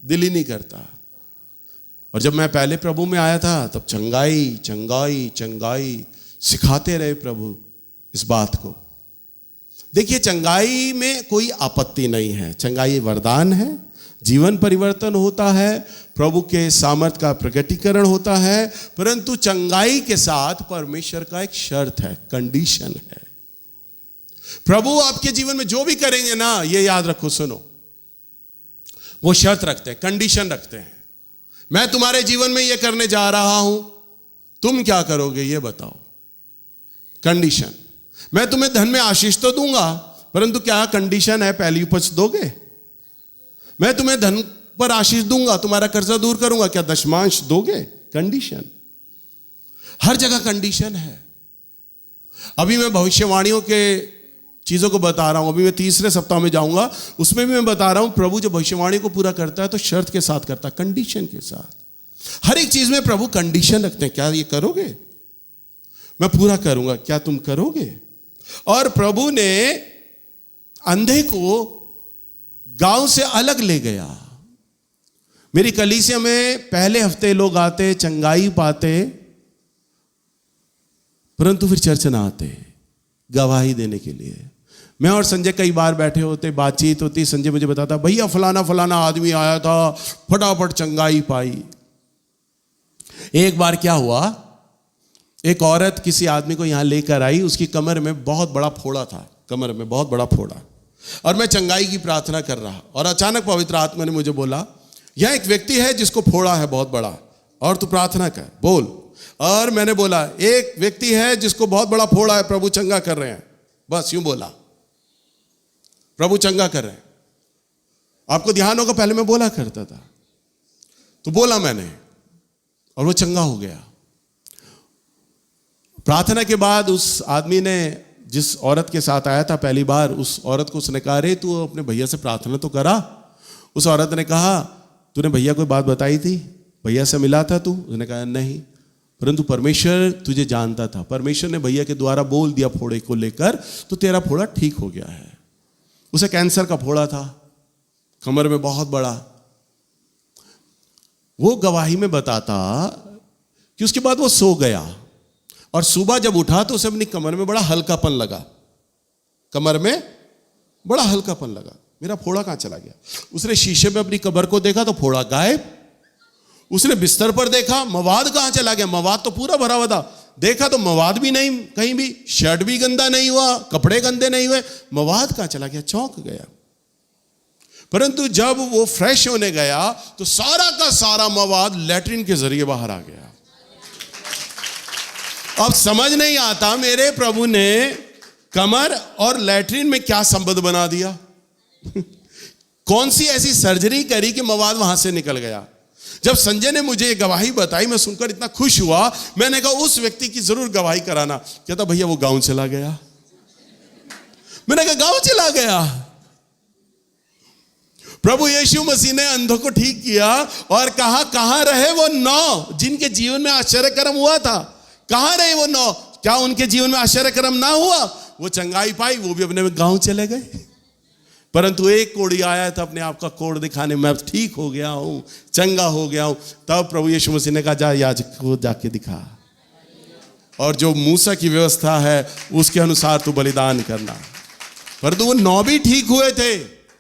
दिल ही नहीं करता। और जब मैं पहले प्रभु में आया था तब चंगाई चंगाई चंगाई सिखाते रहे प्रभु इस बात को। देखिए चंगाई में कोई आपत्ति नहीं है, चंगाई वरदान है, जीवन परिवर्तन होता है, प्रभु के सामर्थ्य का प्रकटीकरण होता है, परंतु चंगाई के साथ परमेश्वर का एक शर्त है, कंडीशन है। प्रभु आपके जीवन में जो भी करेंगे ना, ये याद रखो, सुनो, वो शर्त रखते हैं, कंडीशन रखते हैं। मैं तुम्हारे जीवन में ये करने जा रहा हूं, तुम क्या करोगे ये बताओ। कंडीशन, मैं तुम्हें धन में आशीष तो दूंगा, परंतु क्या कंडीशन है, पहली उपज दोगे? मैं तुम्हें धन पर आशीष दूंगा, तुम्हारा कर्जा दूर करूंगा, क्या दशमांश दोगे? कंडीशन, हर जगह कंडीशन है। अभी मैं भविष्यवाणियों के चीजों को बता रहा हूं, अभी मैं तीसरे सप्ताह में जाऊंगा, उसमें भी मैं बता रहा हूं प्रभु जो भविष्यवाणी को पूरा करता है तो शर्त के साथ करता है, कंडीशन के साथ। हर एक चीज में प्रभु कंडीशन रखते हैं, क्या ये करोगे? मैं पूरा करूंगा, क्या तुम करोगे? और प्रभु ने अंधे को गांव से अलग ले गया। मेरी कलीसिया में पहले हफ्ते लोग आते, चंगाई पाते, परंतु फिर चर्च ना आते गवाही देने के लिए। मैं और संजय कई बार बैठे होते, बातचीत होती, संजय मुझे बताता, भैया फलाना फलाना आदमी आया था, फटाफट चंगाई पाई। एक बार क्या हुआ, एक औरत किसी आदमी को यहां लेकर आई, उसकी कमर में बहुत बड़ा फोड़ा था, कमर में बहुत बड़ा फोड़ा, और मैं चंगाई की प्रार्थना कर रहा, और अचानक पवित्र आत्मा ने मुझे बोला, यह एक व्यक्ति है जिसको फोड़ा है बहुत बड़ा, और तू प्रार्थना कर, बोल। और मैंने बोला, एक व्यक्ति है जिसको बहुत बड़ा फोड़ा है, प्रभु चंगा कर रहे हैं, बस यूं बोला, प्रभु चंगा कर रहे हैं। आपको ध्यान होगा पहले मैं बोला करता था, तो बोला मैंने, और वो चंगा हो गया। प्रार्थना के बाद उस आदमी ने, जिस औरत के साथ आया था पहली बार, उस औरत को उसने कहा, अरे तू अपने भैया से प्रार्थना तो करा। उस औरत ने कहा, तूने भैया कोई बात बताई थी, भैया से मिला था तू? उसने कहा नहीं, परंतु परमेश्वर तुझे जानता था, परमेश्वर ने भैया के द्वारा बोल दिया फोड़े को लेकर, तो तेरा फोड़ा ठीक हो गया है। उसे कैंसर का फोड़ा था, कमर में बहुत बड़ा। वो गवाही में बताता कि उसके बाद वो सो गया, और सुबह जब उठा तो उसे अपनी कमर में बड़ा हल्कापन लगा, कमर में बड़ा हल्कापन लगा, मेरा फोड़ा कहां चला गया? उसने शीशे में अपनी कमर को देखा तो फोड़ा गायब। उसने बिस्तर पर देखा, मवाद कहां चला गया? मवाद तो पूरा भरा हुआ था। देखा तो मवाद भी नहीं कहीं भी, शर्ट भी गंदा नहीं हुआ, कपड़े गंदे नहीं हुए, मवाद कहां चला गया? चौंक गया। परंतु जब वो फ्रेश होने गया तो सारा का सारा मवाद लैट्रिन के जरिए बाहर आ गया। अब समझ नहीं आता मेरे प्रभु ने कमर और लैट्रिन में क्या संबंध बना दिया। कौन सी ऐसी सर्जरी करी कि मवाद वहां से निकल गया? जब संजय ने मुझे गवाही बताई, मैं सुनकर इतना खुश हुआ। मैंने कहा उस व्यक्ति की जरूर गवाही कराना। कहता भैया वो गांव चला गया। मैंने कहा गांव चला गया? प्रभु यीशु मसीह ने अंधों को ठीक किया और कहा कहां रहे वो 9 जिनके जीवन में आश्चर्य कर्म हुआ था? कहां रहे वो 9? क्या उनके जीवन में आश्चर्य कर्म ना हुआ? वो चंगाई पाई, वो भी अपने गांव चले गए। परंतु एक कोढ़ी आया था अपने आप का कोढ़ दिखाने, मैं ठीक हो गया हूं, चंगा हो गया हूं। तब प्रभु यीशु मसीह ने कहा जा याजक को जाके दिखा, और जो मूसा की व्यवस्था है उसके अनुसार तू बलिदान करना। परंतु वो 9 भी ठीक हुए थे।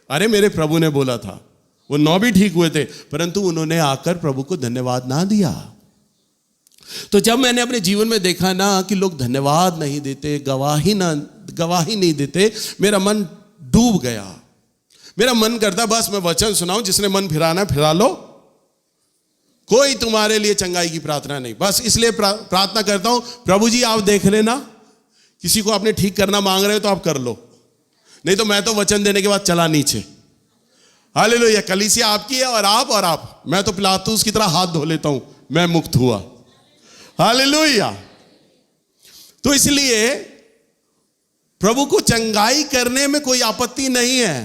अरे मेरे प्रभु ने बोला था, वो 9 भी ठीक हुए थे, परंतु उन्होंने आकर प्रभु को धन्यवाद ना दिया। तो जब मैंने अपने जीवन में देखा ना कि लोग धन्यवाद नहीं देते, गवाही नहीं देते, मेरा मन डूब गया। मेरा मन करता बस मैं वचन सुनाऊं, जिसने मन फिराना फिरा लो, कोई तुम्हारे लिए चंगाई की प्रार्थना नहीं। बस इसलिए प्रार्थना करता हूं, प्रभु जी आप देख लेना, किसी को आपने ठीक करना मांग रहे हो तो आप कर लो, नहीं तो मैं तो वचन देने के बाद चला नीचे। हालेलुया, कलीसिया आपकी है और आप, मैं तो पिलातूस की तरह हाथ धो लेता हूं, मैं मुक्त हुआ। हालेलुया। तो इसलिए प्रभु को चंगाई करने में कोई आपत्ति नहीं है,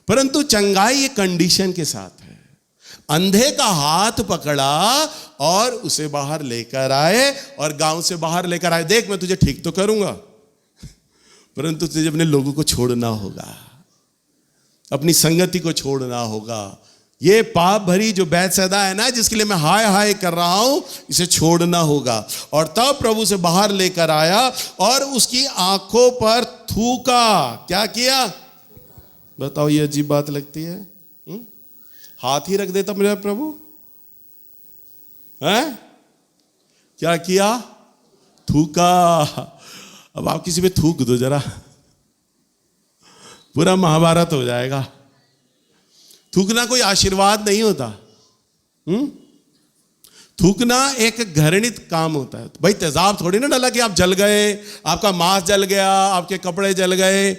परंतु चंगाई एक कंडीशन के साथ है। अंधे का हाथ पकड़ा और उसे बाहर लेकर आए, और गांव से बाहर लेकर आए। देख मैं तुझे ठीक तो करूंगा, परंतु तुझे अपने लोगों को छोड़ना होगा, अपनी संगति को छोड़ना होगा। ये पाप भरी जो बैतसैदा है ना, जिसके लिए मैं हाय हाय कर रहा हूं, इसे छोड़ना होगा। और तब प्रभु से बाहर लेकर आया और उसकी आंखों पर थूका। क्या किया बताओ, ये अजीब बात लगती है। हाथ ही रख देता मेरा प्रभु है, क्या किया? थूका। अब आप किसी पे थूक दो जरा, पूरा महाभारत हो जाएगा। थूकना कोई आशीर्वाद नहीं होता। थूकना एक घृणित काम होता है। भाई तेजाब थोड़ी ना डाला कि आप जल गए, आपका मांस जल गया, आपके कपड़े जल गए।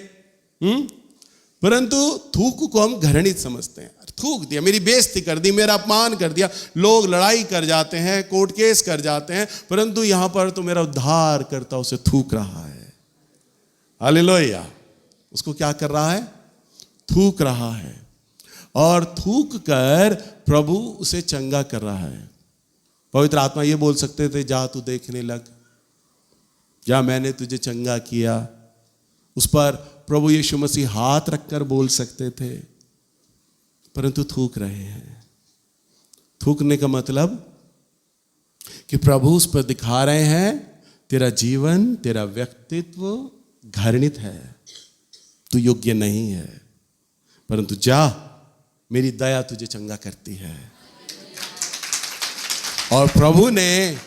परंतु थूक को हम घृणित समझते हैं। थूक दिया, मेरी बेइज्जती कर दी, मेरा अपमान कर दिया। लोग लड़ाई कर जाते हैं, कोर्ट केस कर जाते हैं, परंतु यहां पर तो मेरा उद्धार करता उसे थूक रहा है। हालेलुया। उसको क्या कर रहा है? थूक रहा है। और थूक कर प्रभु उसे चंगा कर रहा है। पवित्र आत्मा ये बोल सकते थे, जा तू देखने लग, या मैंने तुझे चंगा किया। उस पर प्रभु यीशु मसीह हाथ रखकर बोल सकते थे, परंतु थूक रहे हैं। थूकने का मतलब कि प्रभु उस पर दिखा रहे हैं, तेरा जीवन, तेरा व्यक्तित्व घृणित है, तू योग्य नहीं है, परंतु जा, मेरी दया तुझे चंगा करती है। और प्रभु ने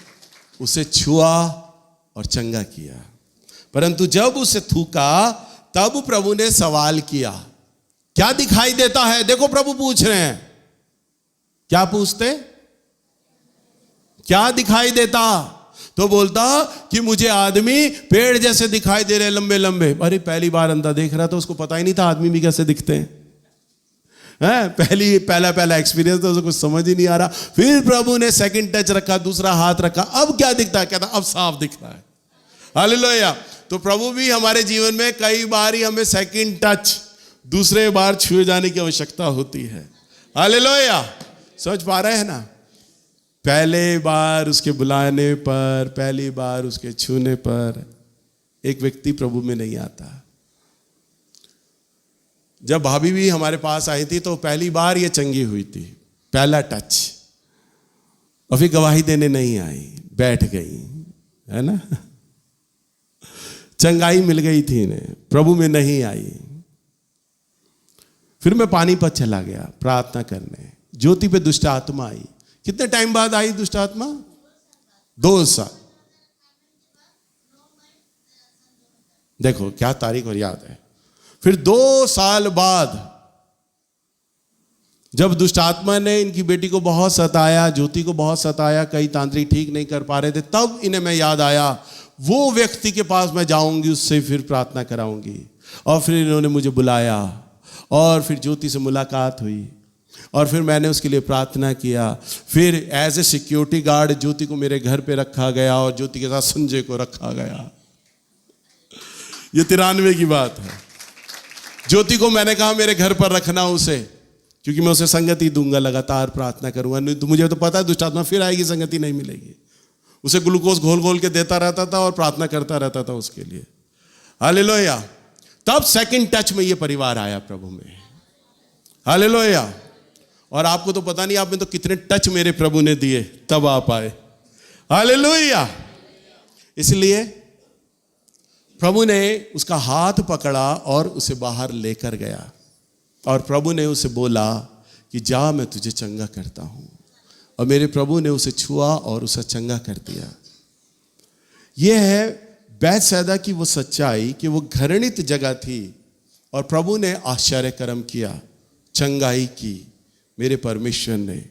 उसे छुआ और चंगा किया। परंतु जब उसे थूका तब प्रभु ने सवाल किया, क्या दिखाई देता है? देखो प्रभु पूछ रहे हैं। क्या पूछते? क्या दिखाई देता? तो बोलता कि मुझे आदमी पेड़ जैसे दिखाई दे रहे, लंबे लंबे। अरे पहली बार अंधा देख रहा था, उसको पता ही नहीं था आदमी भी कैसे दिखते हैं। पहला एक्सपीरियंस तो उसको कुछ समझ ही नहीं आ रहा। फिर प्रभु ने सेकंड टच रखा, दूसरा हाथ रखा, अब क्या दिखता है? कहता अब साफ दिख रहा है। हालेलुया। तो प्रभु भी हमारे जीवन में कई बार ही हमें सेकंड टच, दूसरे बार छुए जाने की आवश्यकता होती है। हालेलुया। समझ पा रहे हैं ना? पहले बार उसके बुलाने पर, पहली बार उसके छूने पर एक व्यक्ति प्रभु में नहीं आता। जब भाभी भी हमारे पास आई थी तो पहली बार ये चंगी हुई थी, पहला टच। और फिर गवाही देने नहीं आई, बैठ गई, है ना। चंगाई मिल गई थी इन्हें, प्रभु में नहीं आई। फिर मैं पानी पर चला गया प्रार्थना करने। ज्योति पे दुष्ट आत्मा आई। कितने टाइम बाद आई दुष्ट आत्मा? 2 साल। देखो क्या तारीख और याद है। फिर 2 साल बाद जब दुष्ट आत्मा ने इनकी बेटी को बहुत सताया, ज्योति को बहुत सताया, कई तांत्रिक ठीक नहीं कर पा रहे थे, तब इन्हें मैं याद आया, वो व्यक्ति के पास मैं जाऊंगी, उससे फिर प्रार्थना कराऊंगी। और फिर इन्होंने मुझे बुलाया और फिर ज्योति से मुलाकात हुई और फिर मैंने उसके लिए प्रार्थना किया। फिर एज ए सिक्योरिटी गार्ड ज्योति को मेरे घर पे रखा गया और ज्योति के साथ संजय को रखा गया। ये 93 की बात है। ज्योति को मैंने कहा मेरे घर पर रखना उसे, क्योंकि मैं उसे संगति दूंगा, लगातार प्रार्थना करूंगा। नहीं तो मुझे तो पता है दुष्ट आत्मा फिर आएगी, संगति नहीं मिलेगी। उसे ग्लूकोज घोल घोल के देता रहता था और प्रार्थना करता रहता था उसके लिए। हालेलुया। तब सेकंड टच में ये परिवार आया प्रभु में। हालेलुया। और आपको तो पता नहीं आप में तो कितने टच मेरे प्रभु ने दिए तब आप आए। हालेलुया। इसलिए प्रभु ने उसका हाथ पकड़ा और उसे बाहर लेकर गया और प्रभु ने उसे बोला कि जा, मैं तुझे चंगा करता हूं। और मेरे प्रभु ने उसे छुआ और उसे चंगा कर दिया। यह है बैतसैदा की वो सच्चाई कि वो घृणित जगह थी और प्रभु ने आश्चर्य कर्म किया, चंगाई की मेरे परमेश्वर ने।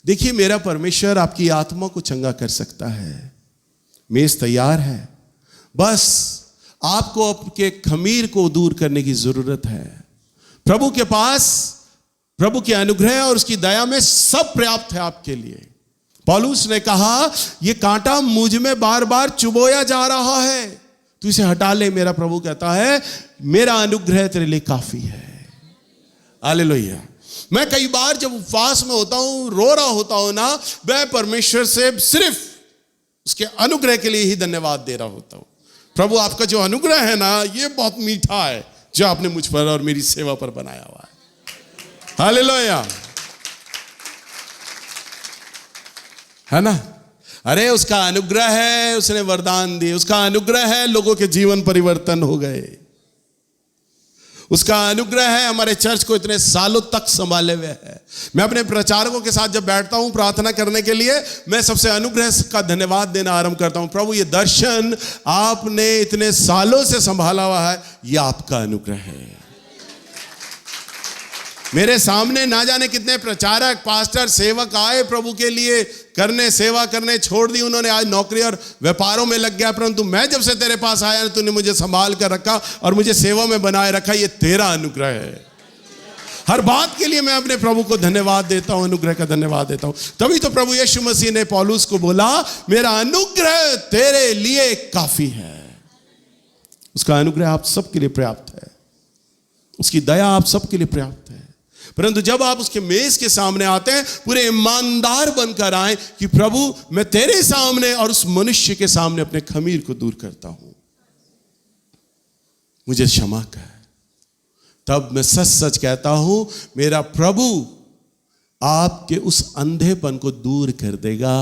देखिए, मेरा परमेश्वर आपकी आत्मा को चंगा कर सकता है। मेज तैयार है, बस आपको आपके खमीर को दूर करने की जरूरत है। प्रभु के पास प्रभु के अनुग्रह और उसकी दया में सब पर्याप्त है आपके लिए। पौलुस ने कहा, ये कांटा मुझ में बार बार चुभोया जा रहा है, तू इसे हटा ले। मेरा प्रभु कहता है, मेरा अनुग्रह तेरे लिए काफी है। हालेलुया। मैं कई बार जब उपवास में होता हूं, रो रहा होता हूं ना, मैं परमेश्वर से सिर्फ उसके अनुग्रह के लिए ही धन्यवाद दे रहा होता हूं। प्रभु, आपका जो अनुग्रह है ना, ये बहुत मीठा है जो आपने मुझ पर और मेरी सेवा पर बनाया हुआ है। हालेलुया, है ना। अरे उसका अनुग्रह है, उसने वरदान दिए, उसका अनुग्रह है, लोगों के जीवन परिवर्तन हो गए। उसका अनुग्रह है, हमारे चर्च को इतने सालों तक संभाले हुए है। मैं अपने प्रचारकों के साथ जब बैठता हूं प्रार्थना करने के लिए, मैं सबसे अनुग्रह का धन्यवाद देना आरंभ करता हूं। प्रभु, ये दर्शन आपने इतने सालों से संभाला हुआ है, ये आपका अनुग्रह है। मेरे सामने ना जाने कितने प्रचारक, पास्टर, सेवक आए प्रभु के लिए करने, सेवा करने छोड़ दी उन्होंने, आज नौकरी और व्यापारों में लग गया, परंतु मैं जब से तेरे पास आया, तूने मुझे संभाल कर रखा और मुझे सेवा में बनाए रखा। ये तेरा अनुग्रह है। हर बात के लिए मैं अपने प्रभु को धन्यवाद देता हूं, अनुग्रह का धन्यवाद देता हूं। तभी तो प्रभु यीशु मसीह ने पौलुस को बोला, मेरा अनुग्रह तेरे लिए काफी है। उसका अनुग्रह आप सबके लिए पर्याप्त है, उसकी दया आप सबके लिए पर्याप्त है। परंतु जब आप उसके मेज के सामने आते हैं, पूरे ईमानदार बनकर आए कि प्रभु, मैं तेरे सामने और उस मनुष्य के सामने अपने खमीर को दूर करता हूं, मुझे क्षमा कर। तब मैं सच सच कहता हूं, मेरा प्रभु आपके उस अंधेपन को दूर कर देगा।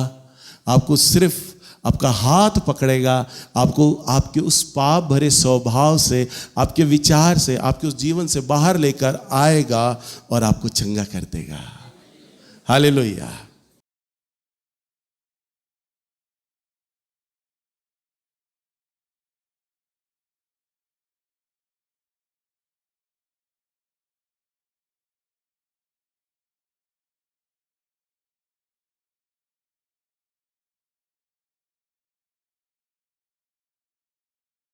आपको सिर्फ आपका हाथ पकड़ेगा, आपको आपके उस पाप भरे स्वभाव से, आपके विचार से, आपके उस जीवन से बाहर लेकर आएगा और आपको चंगा कर देगा। हालेलुया।